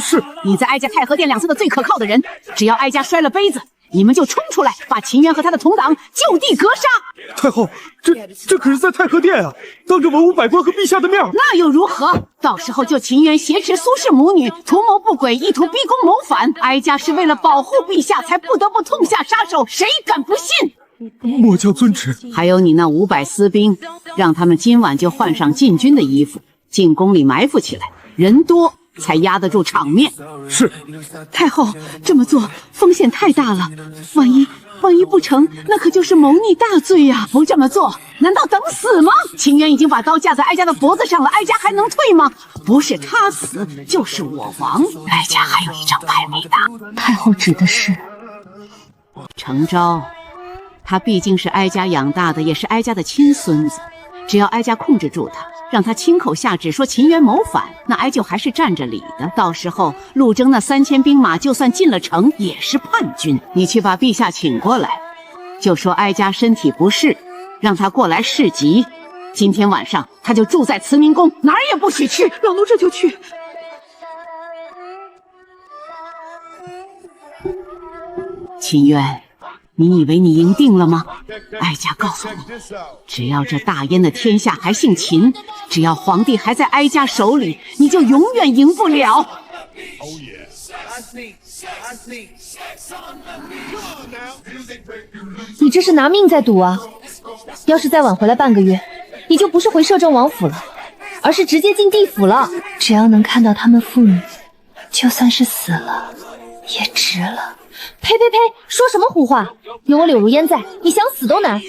是。你在哀家太和殿两侧的最可靠的人，只要哀家摔了杯子，你们就冲出来，把秦渊和他的同党就地格杀。太后，这可是在太和殿啊，当着文武百官和陛下的面。那又如何？到时候就秦渊挟持苏氏母女，图谋不轨，意图逼宫谋反。哀家是为了保护陛下，才不得不痛下杀手，谁敢不信？末将遵旨。还有你那500私兵，让他们今晚就换上禁军的衣服，进宫里埋伏起来，人多才压得住场面。是。太后，这么做风险太大了，万一不成，那可就是谋逆大罪呀！不这么做，难道等死吗？秦渊已经把刀架在哀家的脖子上了，哀家还能退吗？不是他死，就是我亡。哀家还有一张牌没打。太后指的是程昭。他毕竟是哀家养大的，也是哀家的亲孙子。只要哀家控制住他，让他亲口下旨说秦渊谋反，那哀就还是占着理的。到时候陆征那3000兵马就算进了城，也是叛军。你去把陛下请过来，就说哀家身体不适，让他过来侍疾。今天晚上他就住在慈明宫，哪儿也不许去。老奴这就去。秦渊，你以为你赢定了吗？哀家告诉你，只要这大燕的天下还姓秦，只要皇帝还在哀家手里，你就永远赢不了。你这是拿命在赌啊！要是再晚回来半个月，你就不是回摄政王府了，而是直接进地府了。只要能看到他们父女，就算是死了，也值了。呸呸呸！说什么胡话！有我柳如烟在，你想死都难。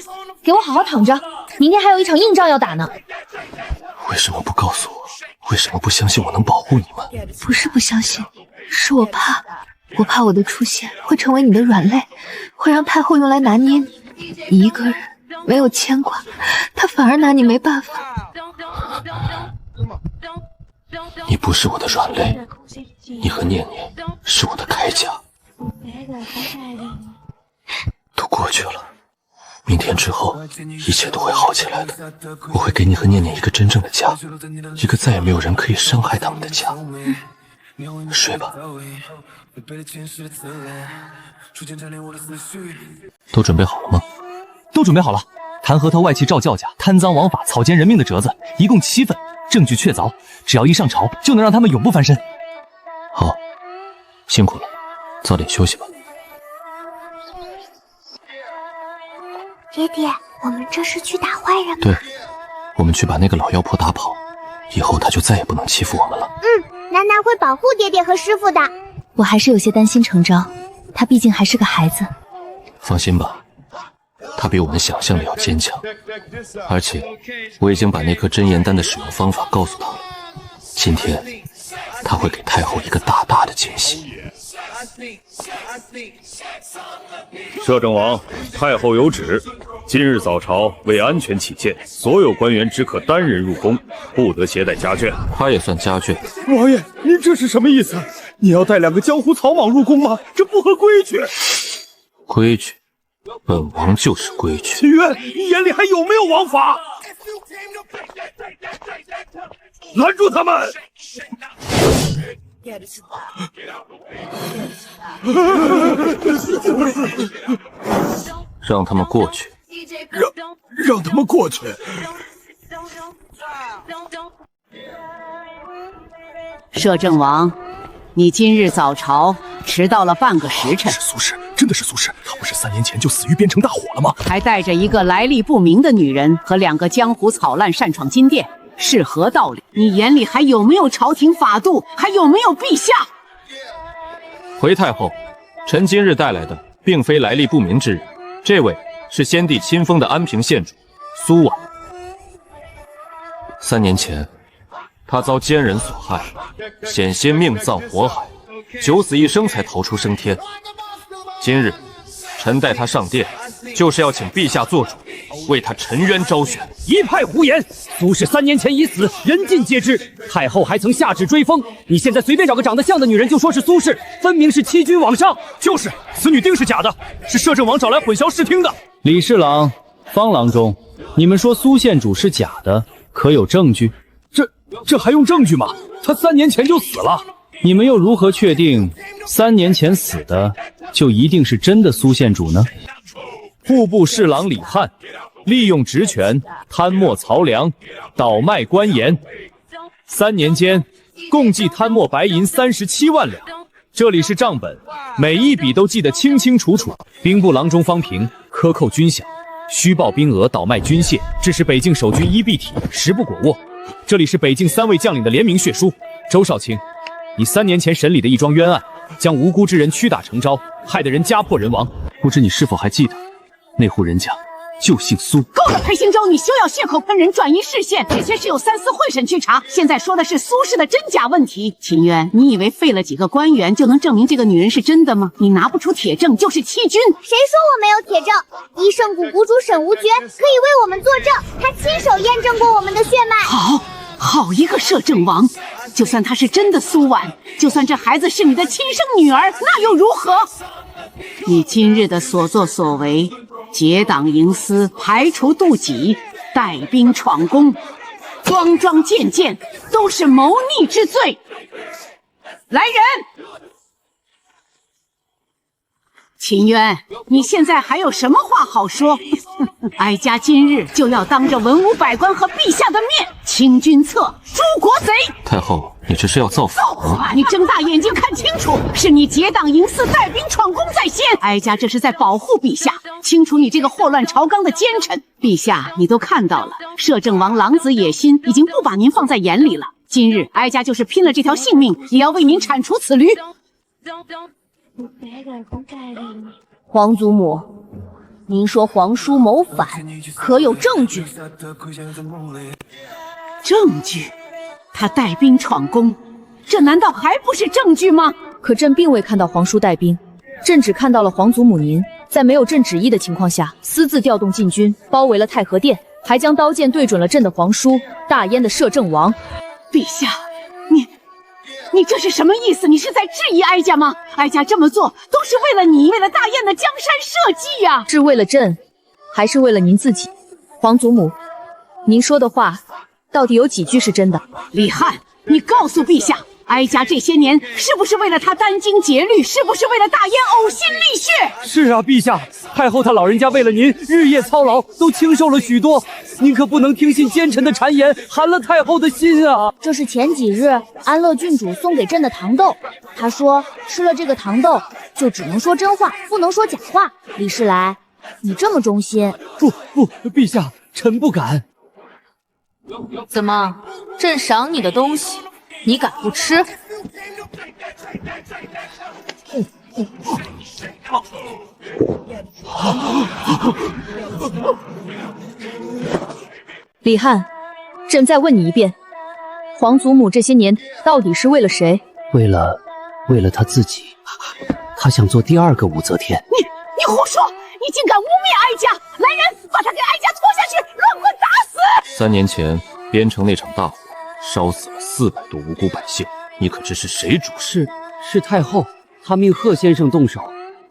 给我好好躺着，明天还有一场硬仗要打呢。为什么不告诉我？为什么不相信我能保护你们？不是不相信，是我怕我的出现会成为你的软肋，会让太后用来拿捏你。你一个人没有牵挂，她反而拿你没办法。你不是我的软肋，你和念念是我的铠甲。都过去了，明天之后一切都会好起来的。我会给你和念念一个真正的家，一个再也没有人可以伤害他们的家。睡吧。都准备好了吗？都准备好了。弹劾他外戚赵教家贪赃枉法、草菅人命的折子，一共7份，证据确凿，只要一上朝，就能让他们永不翻身。好，辛苦了，早点休息吧。爹爹，我们这是去打坏人吗？对，我们去把那个老妖婆打跑，以后她就再也不能欺负我们了。楠楠会保护爹爹和师傅的。我还是有些担心程昭，他毕竟还是个孩子。放心吧，他比我们想象的要坚强，而且我已经把那颗真言丹的使用方法告诉他了。今天他会给太后一个大大的惊喜。摄政王，太后有旨，今日早朝为安全起见，所有官员只可单人入宫，不得携带家眷。他也算家眷。王爷，您这是什么意思？你要带2个江湖草莽入宫吗？这不合规矩。规矩，本王就是规矩。秦渊，你眼里还有没有王法？拦住他们！让他们过去。让他们过去。摄政王，你今日早朝迟到了半个时辰。是苏轼，真的是苏轼，他不是3年前就死于边城大火了吗？还带着一个来历不明的女人和2个江湖草烂擅闯金殿，是何道理？你眼里还有没有朝廷法度？还有没有陛下？回太后，臣今日带来的并非来历不明之人，这位是先帝亲封的安平县主苏婉。3年前，他遭奸人所害，险些命丧火海，九死一生才逃出升天。今日，臣带他上殿，就是要请陛下做主，为他沉冤昭雪。一派胡言！苏轼3年前已死，人尽皆知。太后还曾下旨追封，你现在随便找个长得像的女人就说是苏轼，分明是欺君罔上。就是，此女定是假的，是摄政王找来混淆视听的。李侍郎、方郎中，你们说苏县主是假的，可有证据？这还用证据吗？他3年前就死了。你们又如何确定3年前死的就一定是真的苏县主呢？户部侍郎李翰利用职权贪没漕粮，倒卖官盐，3年间共计贪没白银37万两。这里是账本，每一笔都记得清清楚楚。兵部郎中方平克扣军饷，虚报兵额，倒卖军械，致使北境守军衣蔽体，食不果卧。这里是北境3位将领的联名血书。周少卿，你3年前审理的一桩冤案，将无辜之人屈打成招，害得人家破人亡。不知你是否还记得，那户人家就姓苏。够了，裴行舟，你休要血口喷人，转移视线。之前是有3司会审去查，现在说的是苏轼的真假问题。秦渊，你以为废了几个官员就能证明这个女人是真的吗？你拿不出铁证就是欺君。谁说我没有铁证？一圣谷谷主沈无绝可以为我们作证，他亲手验证过我们的血脉。好一个摄政王！就算她是真的苏婉，就算这孩子是你的亲生女儿，那又如何？你今日的所作所为，结党营私，排除妒忌，带兵闯宫，桩桩件件都是谋逆之罪。来人！秦渊，你现在还有什么话好说？哀家今日就要当着文武百官和陛下的面清君侧，诛国贼！太后，你这是要造反吗？你睁大眼睛看清楚，是你结党营私，带兵闯宫在先。哀家这是在保护陛下，清除你这个祸乱朝纲的奸臣。陛下，你都看到了，摄政王狼子野心已经不把您放在眼里了。今日哀家就是拼了这条性命，也要为您铲除此驴。皇祖母，您说皇叔谋反，可有证据？证据？他带兵闯宫，这难道还不是证据吗？可朕并未看到皇叔带兵，朕只看到了皇祖母您在没有朕旨意的情况下，私自调动禁军，包围了太和殿，还将刀剑对准了朕的皇叔大燕的摄政王。陛下，你这是什么意思？你是在质疑哀家吗？哀家这么做都是为了你，为了大燕的江山社稷呀！是为了朕，还是为了您自己？皇祖母，您说的话到底有几句是真的？李翰，你告诉陛下，哀家这些年是不是为了他殚精竭虑？是不是为了大燕呕心沥血？是啊，陛下，太后她老人家为了您日夜操劳，都清瘦了许多。您可不能听信奸臣的谗言，寒了太后的心啊！这是前几日安乐郡主送给朕的糖豆，他说吃了这个糖豆就只能说真话，不能说假话。李世来，你这么忠心？不，陛下，臣不敢。怎么，朕赏你的东西，你敢不吃？李翰，朕再问你一遍，皇祖母这些年到底是为了谁？为了他自己，他想做第2个武则天。你胡说！你竟敢污蔑哀家！来人，把他给哀家拖下去，乱棍打死！ 3年前边城那场大火，烧死了400多无辜百姓，你可知是谁主事？是太后，她命贺先生动手，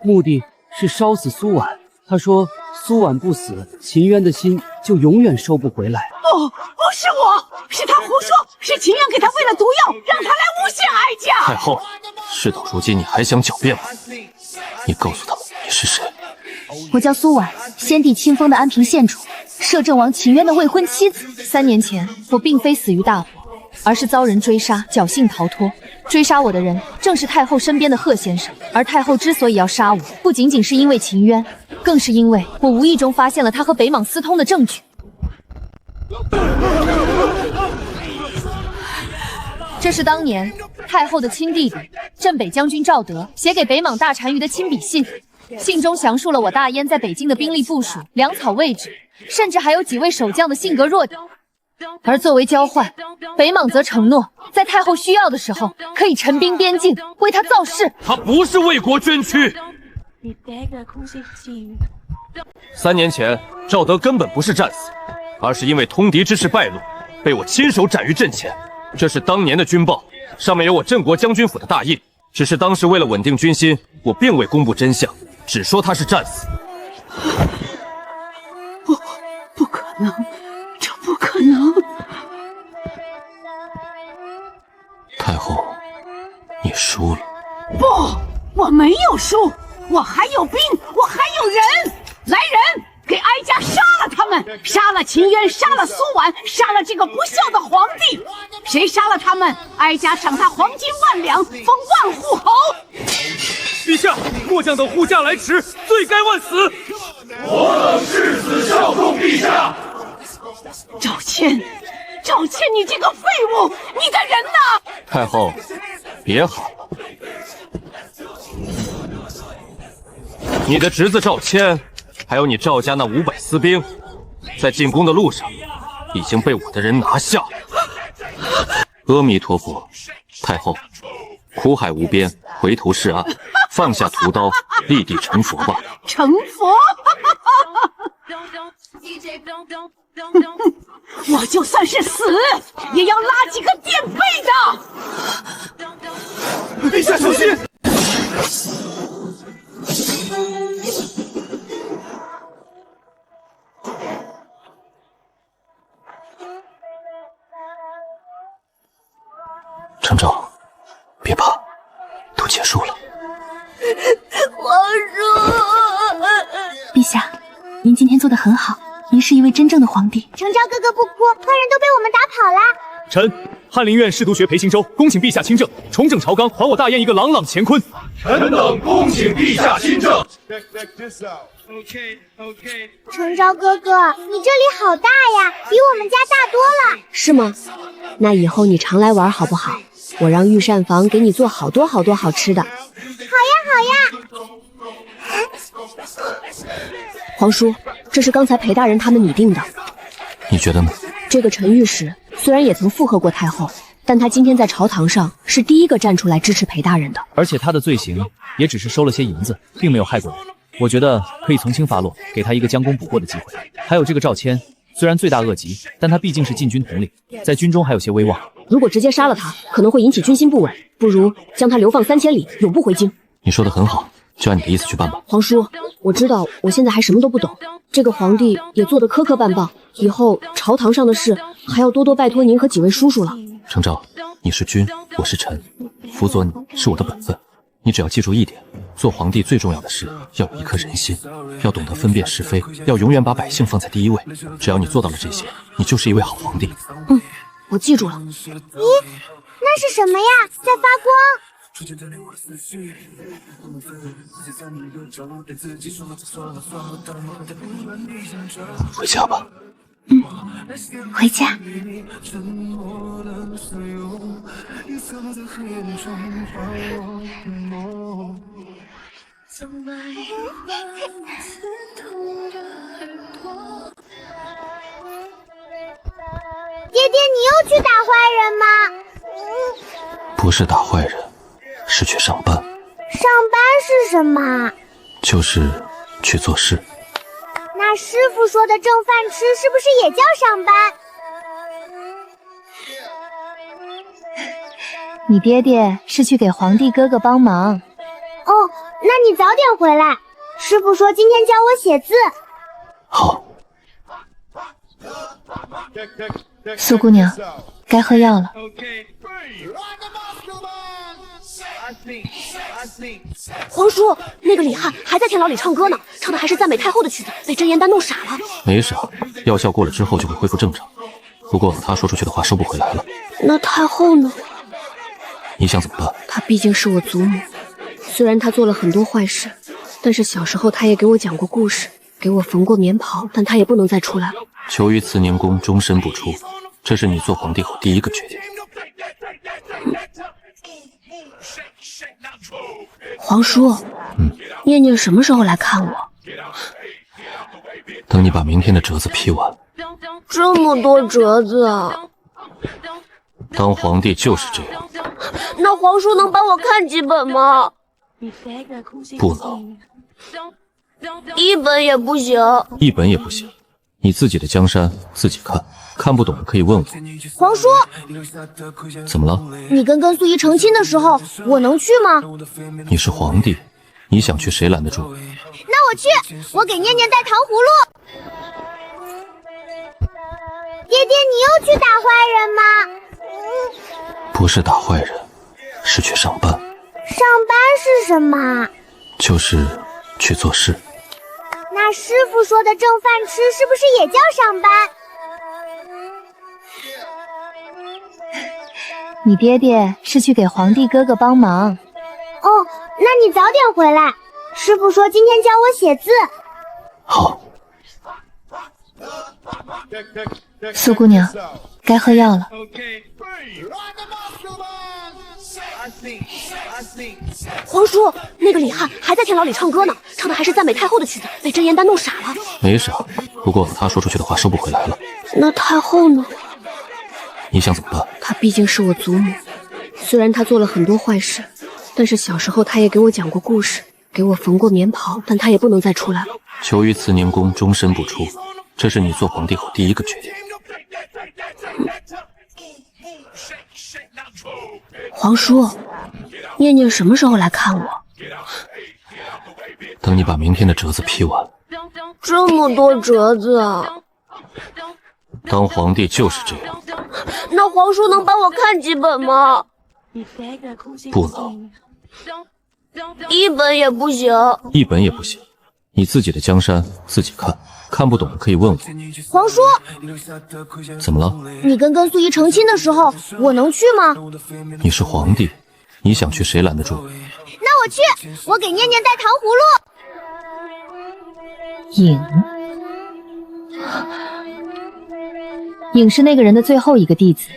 目的是烧死苏婉。她说苏婉不死，秦渊的心就永远收不回来。不是我，是他胡说，是秦渊给他喂了毒药，让他来诬陷哀家。太后，事到如今你还想狡辩吗？你告诉他们你是谁？我叫苏婉，先帝亲封的安平县主，摄政王秦渊的未婚妻子。3年前，我并非死于大火，而是遭人追杀，侥幸逃脱。追杀我的人正是太后身边的贺先生，而太后之所以要杀我，不仅仅是因为秦渊，更是因为我无意中发现了他和北莽私通的证据。这是当年太后的亲弟弟镇北将军赵德写给北莽大单于的亲笔信，信中详述了我大燕在北京的兵力部署、粮草位置，甚至还有几位守将的性格弱点。而作为交换，北莽则承诺在太后需要的时候可以陈兵边境，为他造势。他不是为国捐躯。3年前，赵德根本不是战死，而是因为通敌之事败露，被我亲手斩于阵前。这是当年的军报，上面有我镇国将军府的大印。只是当时为了稳定军心，我并未公布真相，只说他是战死。不可能，这不可能！太后，你输了。不，我没有输，我还有兵，我还有人。来人，给哀家杀了他们，杀了秦渊，杀了苏婉，杀了这个不孝的皇帝。谁杀了他们，哀家赏他黄金10000两，封万户侯。陛下，末将等护驾来迟，罪该万死。我等誓死效忠陛下。赵谦，你这个废物，你的人呢？太后，别喊了。你的侄子赵谦，还有你赵家那500私兵，在进宫的路上已经被我的人拿下了。阿弥陀佛，太后，苦海无边，回头是岸，放下屠刀，立地成佛吧。成佛？我就算是死，也要拉几个垫背的。陛下小心！程昭，别怕，都结束了。皇叔，陛下，您今天做得很好，您是一位真正的皇帝。程昭哥哥不哭，坏人都被我们打跑了。臣翰林院侍读学裴行舟恭请陛下亲政，重整朝纲，还我大燕一个朗朗乾坤。臣等恭请陛下亲政。程昭哥哥，你这里好大呀，比我们家大多了。是吗？那以后你常来玩好不好？我让御膳房给你做好多好多好吃的。好呀。皇叔，这是刚才裴大人他们拟定的。你觉得呢？这个陈御史虽然也曾附和过太后，但他今天在朝堂上是第一个站出来支持裴大人的。而且他的罪行也只是收了些银子，并没有害过人。我觉得可以从轻发落，给他一个将功补过的机会。还有这个赵谦，虽然罪大恶极，但他毕竟是禁军统领，在军中还有些威望。如果直接杀了他，可能会引起军心不稳，不如将他流放3000里，永不回京。你说的很好，就按你的意思去办吧。皇叔，我知道我现在还什么都不懂，这个皇帝也做得磕磕绊绊，以后朝堂上的事还要多多拜托您和几位叔叔了。程昭，你是君，我是臣，辅佐你是我的本分。你只要记住一点，做皇帝最重要的是要有一颗人心，要懂得分辨是非，要永远把百姓放在第一位。只要你做到了这些，你就是一位好皇帝。我记住了。咦，那是什么呀？在发光。回家吧。回家。爹爹，你又去打坏人吗？不是打坏人，是去上班。上班是什么？就是去做事。那师傅说的挣饭吃是不是也叫上班？你爹爹是去给皇帝哥哥帮忙。哦，那你早点回来。师傅说今天教我写字。好。苏姑娘，该喝药了。皇叔，那个李翰还在天牢里唱歌呢，唱的还是赞美太后的曲子，被真言丹弄傻了。没傻，药效过了之后就会恢复正常。不过他说出去的话收不回来了。那太后呢？你想怎么办？她毕竟是我祖母，虽然她做了很多坏事，但是小时候她也给我讲过故事，给我缝过棉袍，但她也不能再出来了。囚于慈宁宫，终身不出，这是你做皇帝后第一个决定。皇叔，念念什么时候来看我？等你把明天的折子批完。这么多折子啊！当皇帝就是这样。那皇叔能帮我看几本吗？不能。一本也不行。一本也不行。你自己的江山自己看，看不懂的可以问我。皇叔，怎么了？你跟根素依成亲的时候，我能去吗？你是皇帝，你想去谁拦得住？那我去，我给念念带糖葫芦。爹爹，你又去打坏人吗？不是打坏人，是去上班。上班是什么？就是去做事。那师傅说的挣饭吃是不是也叫上班？你爹爹是去给皇帝哥哥帮忙。哦，那你早点回来。师傅说今天教我写字。好。苏姑娘，该喝药了。皇叔，那个李翰还在天牢里唱歌呢，唱的还是赞美太后的曲子，被真言丹弄傻了。没傻，不过他说出去的话收不回来了。那太后呢？你想怎么办？她毕竟是我祖母，虽然她做了很多坏事，但是小时候她也给我讲过故事，给我缝过棉袍，但她也不能再出来了。囚于慈宁宫，终身不出，这是你做皇帝后第一个决定。皇叔，念念什么时候来看我？等你把明天的折子批完。这么多折子啊！当皇帝就是这样。那皇叔能帮我看几本吗？不能。一本也不行。一本也不行。你自己的江山自己看，看不懂的可以问我。皇叔，怎么了？你跟根素依成亲的时候，我能去吗？你是皇帝，你想去谁拦得住？那我去，我给念念带糖葫芦。影，影是那个人的最后一个弟子。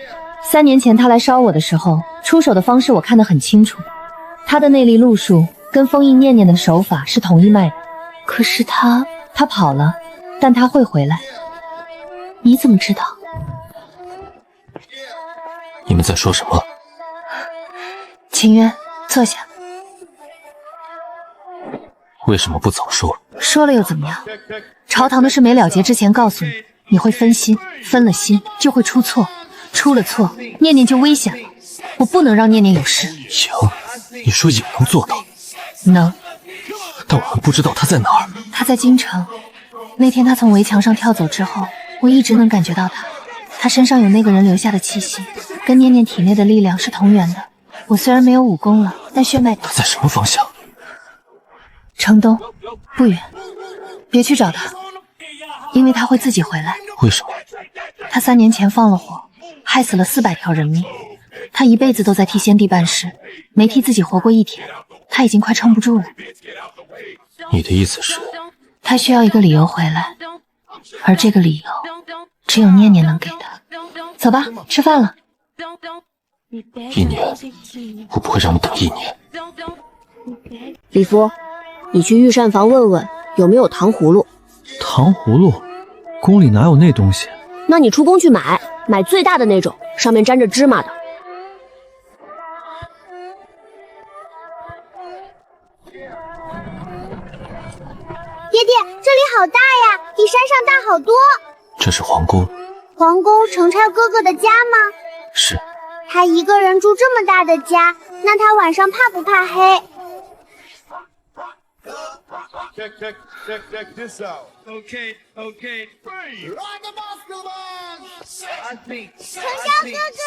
3年前他来烧我的时候，出手的方式我看得很清楚，他的内力路数跟封印念念的手法是同一脉的。可是他跑了，但他会回来。你怎么知道？你们在说什么？秦渊，坐下。为什么不早说？说了又怎么样？朝堂的事没了结之前告诉你，你会分心，分了心就会出错，出了错，念念就危险了。我不能让念念有事。行，你说影能做到？能。但我们不知道他在哪儿。他在京城。那天他从围墙上跳走之后，我一直能感觉到他，他身上有那个人留下的气息，跟念念体内的力量是同源的。我虽然没有武功了，但血脉……他在什么方向？城东，不远。别去找他，因为他会自己回来。为什么？他3年前放了火，害死了400条人命。他一辈子都在替先帝办事，没替自己活过一天，他已经快撑不住了。你的意思是？他需要一个理由回来，而这个理由只有念念能给他。走吧，吃饭了。1年，我不会让你等1年。李夫，你去御膳房问问有没有糖葫芦。糖葫芦？宫里哪有那东西？那你出宫去买最大的那种，上面沾着芝麻的。爹爹，这里好大呀，比山上大好多。这是皇宫。皇宫，程差哥哥的家吗？是。他一个人住这么大的家，那他晚上怕不怕黑？ Check this out. Okay. 成交哥哥，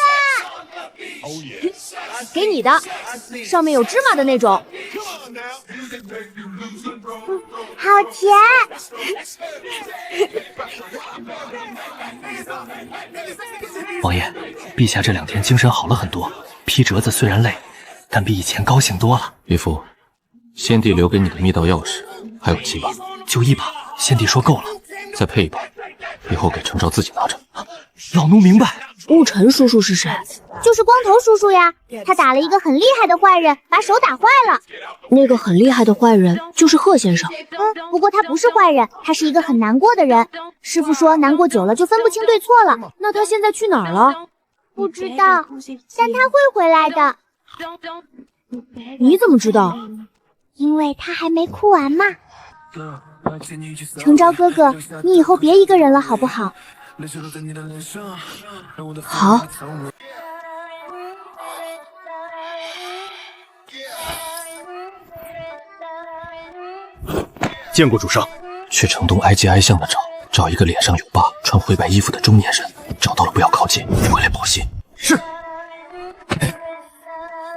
给你的，上面有芝麻的那种。好甜。王爷，陛下这2天精神好了很多，批折子虽然累，但比以前高兴多了。李福，先帝留给你的密道钥匙还有几把？就1把，先帝说够了，再配1把，以后给程昭自己拿着。老奴明白。雾尘叔叔是谁？就是光头叔叔呀，他打了一个很厉害的坏人，把手打坏了。那个很厉害的坏人就是贺先生。不过他不是坏人，他是一个很难过的人。师傅说难过久了就分不清对错了。那他现在去哪儿了？不知道，但他会回来的。你怎么知道？因为他还没哭完嘛。程昭哥哥，你以后别一个人了好不好？好。见过主上。去城东挨街挨巷的找一个脸上有疤、穿灰白衣服的中年人，找到了不要靠近，回来报信。是。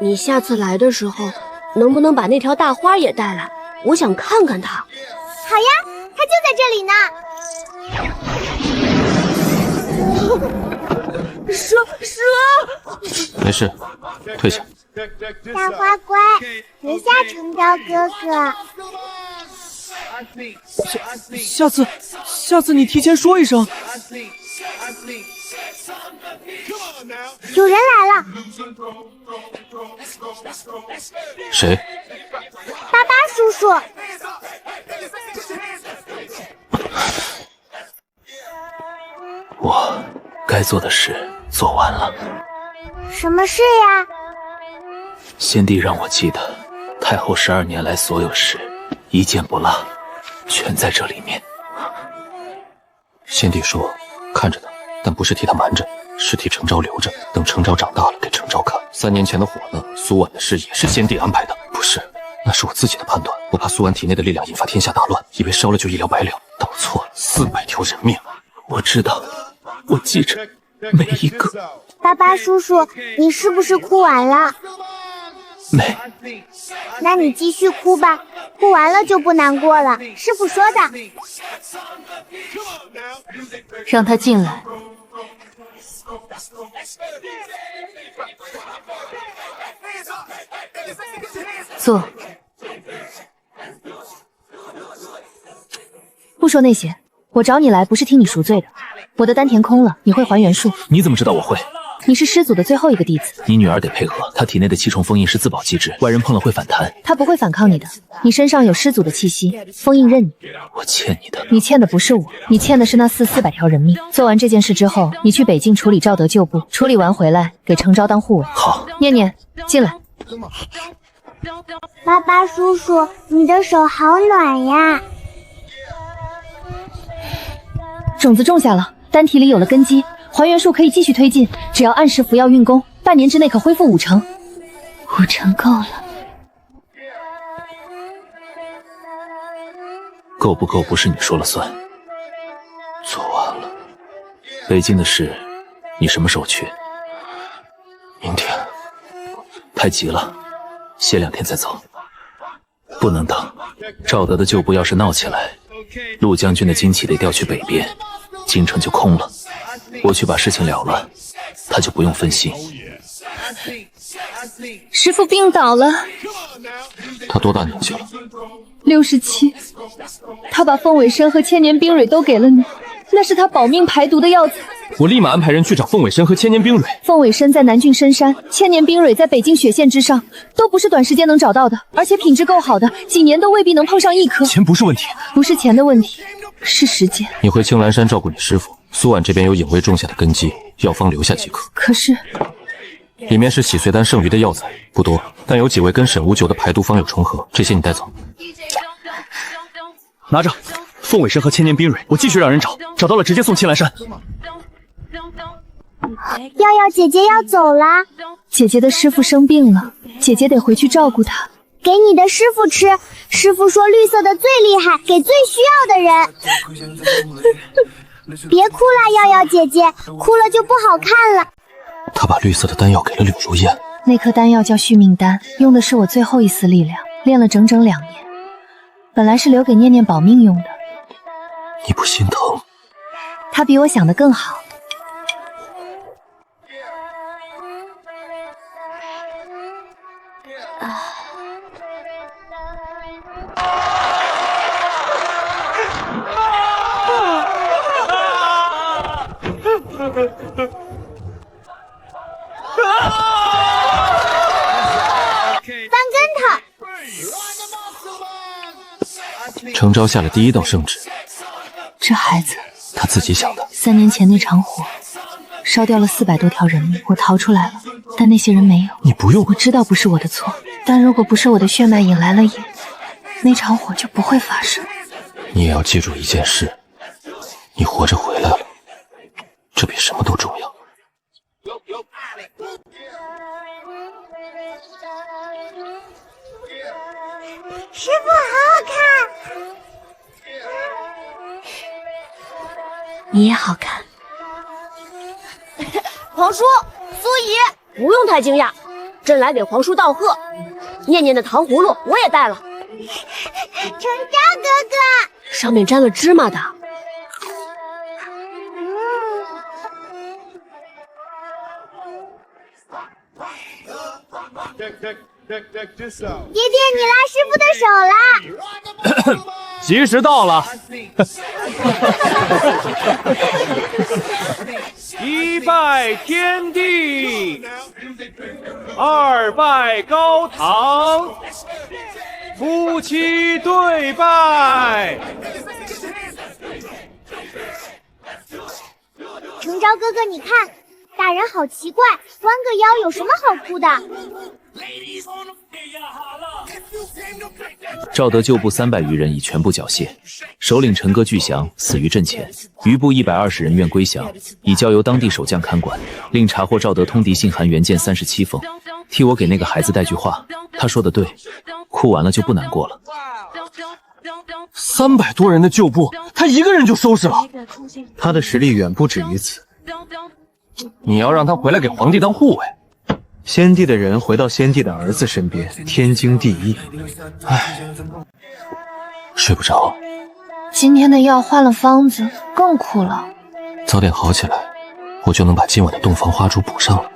你下次来的时候，能不能把那条大花也带来？我想看看它。好呀，它就在这里呢。蛇！没事，退下。大花乖，留下程昭哥哥。下次你提前说一声。有人来了。谁？巴巴叔叔。我该做的事做完了。什么事呀？先帝让我记得太后12年来所有事，一件不落，全在这里面。先帝说看着他，但不是替他瞒着，是替程昭留着，等程昭长大了给程昭看。3年前的火呢，苏婉的事也是先帝安排的，不是，那是我自己的判断。我怕苏婉体内的力量引发天下大乱，以为烧了就一了百了，搞错了，400条人命。我知道，我记着每一个。巴巴叔叔，你是不是哭完了？没。那你继续哭吧，哭完了就不难过了。师傅说的。让他进来。坐。不说那些，我找你来不是听你赎罪的。我的丹田空了，你会还原术。你怎么知道我会？你是师祖的最后一个弟子。你女儿得配合，她体内的7重封印是自保机制，外人碰了会反弹。她不会反抗你的，你身上有师祖的气息，封印任你。我欠你的。你欠的不是我，你欠的是那400条人命。做完这件事之后，你去北境处理赵德旧部，处理完回来给程昭当护卫。好。念念，进来。巴巴叔叔，你的手好暖呀。种子种下了，丹体里有了根基。还原术可以继续推进，只要按时服药运功，半年之内可恢复5成。5成够了。够不够不是你说了算。做完了。北京的事，你什么时候去？明天。太急了，歇2天再走。不能等。赵德的旧部要是闹起来，陆将军的精气得调去北边，京城就空了。我去把事情了了，他就不用分心。师父病倒了。他多大年纪了？67。他把凤尾参和千年冰蕊都给了你，那是他保命排毒的药材。我立马安排人去找凤尾参和千年冰蕊。凤尾参在南郡深山，千年冰蕊在北境雪线之上，都不是短时间能找到的，而且品质够好的，几年都未必能碰上1颗。钱不是问题，不是钱的问题，是时间。你回青兰山照顾你师傅，苏婉这边有隐卫种下的根基，药方留下几颗。可是里面是洗髓丹剩余的药材，不多，但有几味跟沈无酒的排毒方有重合，这些你带走。拿着，凤尾参和千年冰蕊，我继续让人找，找到了直接送青兰山。耀耀姐姐要走啦。姐姐的师傅生病了，姐姐得回去照顾他。给你的师傅吃，师傅说绿色的最厉害，给最需要的人。别哭了，耀耀姐姐，哭了就不好看了。他把绿色的丹药给了柳如烟。那颗丹药叫续命丹，用的是我最后一丝力量，练了整整2年，本来是留给念念保命用的。你不心疼？他比我想的更好。翻跟头。程昭下了第1道圣旨。这孩子，他自己想的。3年前那场火，烧掉了400多条人命，我逃出来了，但那些人没有。你不用。我知道不是我的错，但如果不是我的血脉引来了野，那场火就不会发生。你也要记住一件事，你活着回来了，这比什么都重要。师傅好好看。你也好看。皇叔、苏姨，不用太惊讶，朕来给皇叔道贺。念念的糖葫芦我也带了。程昭哥哥，上面沾了芝麻的。爹爹，你拉师傅的手啦！吉时到了。1拜天地，2拜高堂，夫妻对拜。程昭哥哥，你看，大人好奇怪，弯个腰有什么好哭的？赵德旧部300余人已全部缴械，首领陈哥巨降死于阵前，余部120人愿归降，已交由当地守将看管。另查获赵德通敌信函原件37封，替我给那个孩子带句话，他说的对，哭完了就不难过了。300多人的旧部，他一个人就收拾了。他的实力远不止于此。你要让他回来给皇帝当护卫。先帝的人回到先帝的儿子身边，天经地义。唉，睡不着。今天的药换了方子，更苦了。早点好起来，我就能把今晚的洞房花烛补上了。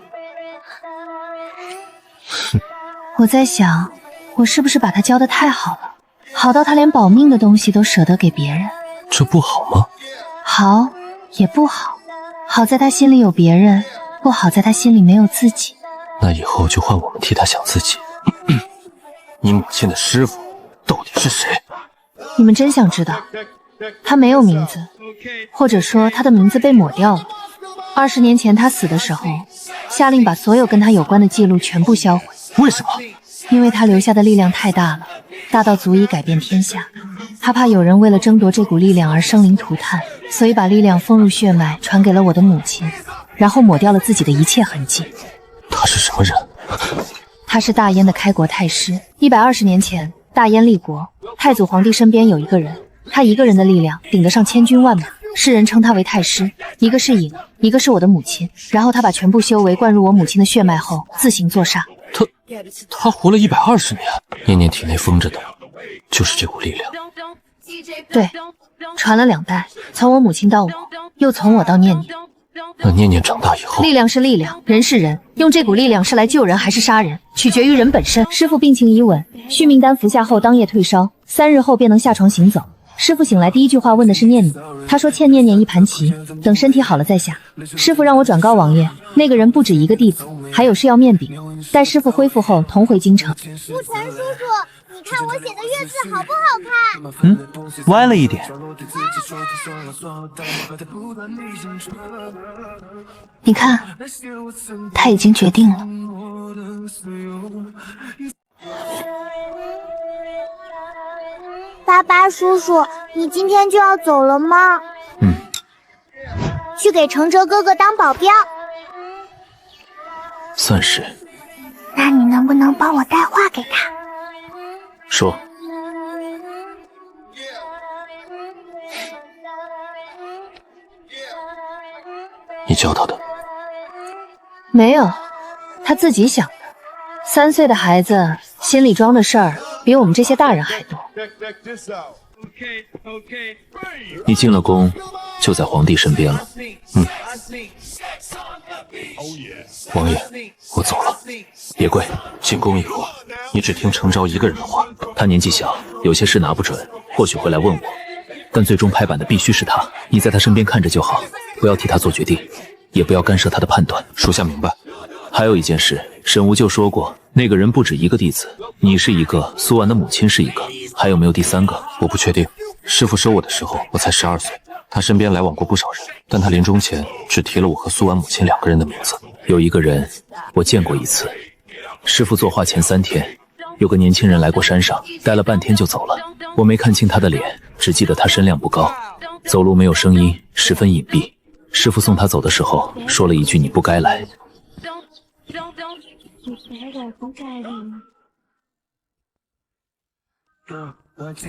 我在想，我是不是把他教得太好了，好到他连保命的东西都舍得给别人。这不好吗？好也不好，好在他心里有别人，不好在他心里没有自己。那以后就换我们替他想自己。你母亲的师傅到底是谁？你们真想知道？他没有名字，或者说他的名字被抹掉了。20年前他死的时候，下令把所有跟他有关的记录全部销毁。为什么？因为他留下的力量太大了，大到足以改变天下。他怕有人为了争夺这股力量而生灵涂炭，所以把力量封入血脉，传给了我的母亲，然后抹掉了自己的一切痕迹。他是什么人？他是大燕的开国太师。120年前，大燕立国，太祖皇帝身边有一个人，他一个人的力量顶得上千军万马，世人称他为太师。一个是影，一个是我的母亲。然后他把全部修为灌入我母亲的血脉后，自行作杀。他活了120年，念念体内封着的就是这股力量。对，传了2代，从我母亲到我，又从我到念念。那念念长大以后，力量是力量，人是人，用这股力量是来救人还是杀人，取决于人本身。师父病情已稳，续命丹服下后当夜退烧，3日后便能下床行走。师父醒来第一句话问的是念念，他说欠念念一盘棋，等身体好了再下。师父让我转告王爷，那个人不止一个弟子，还有事要面禀，待师父恢复后同回京城。顾晨叔叔，你看我写的月字好不好看？歪了一点。你看，他已经决定了。巴巴叔叔，你今天就要走了吗？去给程哲哥哥当保镖。算是。那你能不能帮我带话给他？说。你教他的？没有，他自己想的。3岁的孩子心里装的事儿比我们这些大人还多。你进了宫，就在皇帝身边了。王爷，我走了。别跪，进宫以后，你只听程昭一个人的话。他年纪小，有些事拿不准，或许会来问我，但最终拍板的必须是他。你在他身边看着就好，不要替他做决定，也不要干涉他的判断。属下明白。还有一件事，沈无咎说过，那个人不止一个弟子，你是一个，苏婉的母亲是一个，还有没有第3个？我不确定。师父收我的时候，我才12岁。他身边来往过不少人，但他临终前只提了我和苏婉母亲2个人的名字。有一个人我见过一次，师父作画前3天，有个年轻人来过山上，待了半天就走了。我没看清他的脸，只记得他身量不高，走路没有声音，十分隐蔽。师父送他走的时候说了一句：“你不该来。”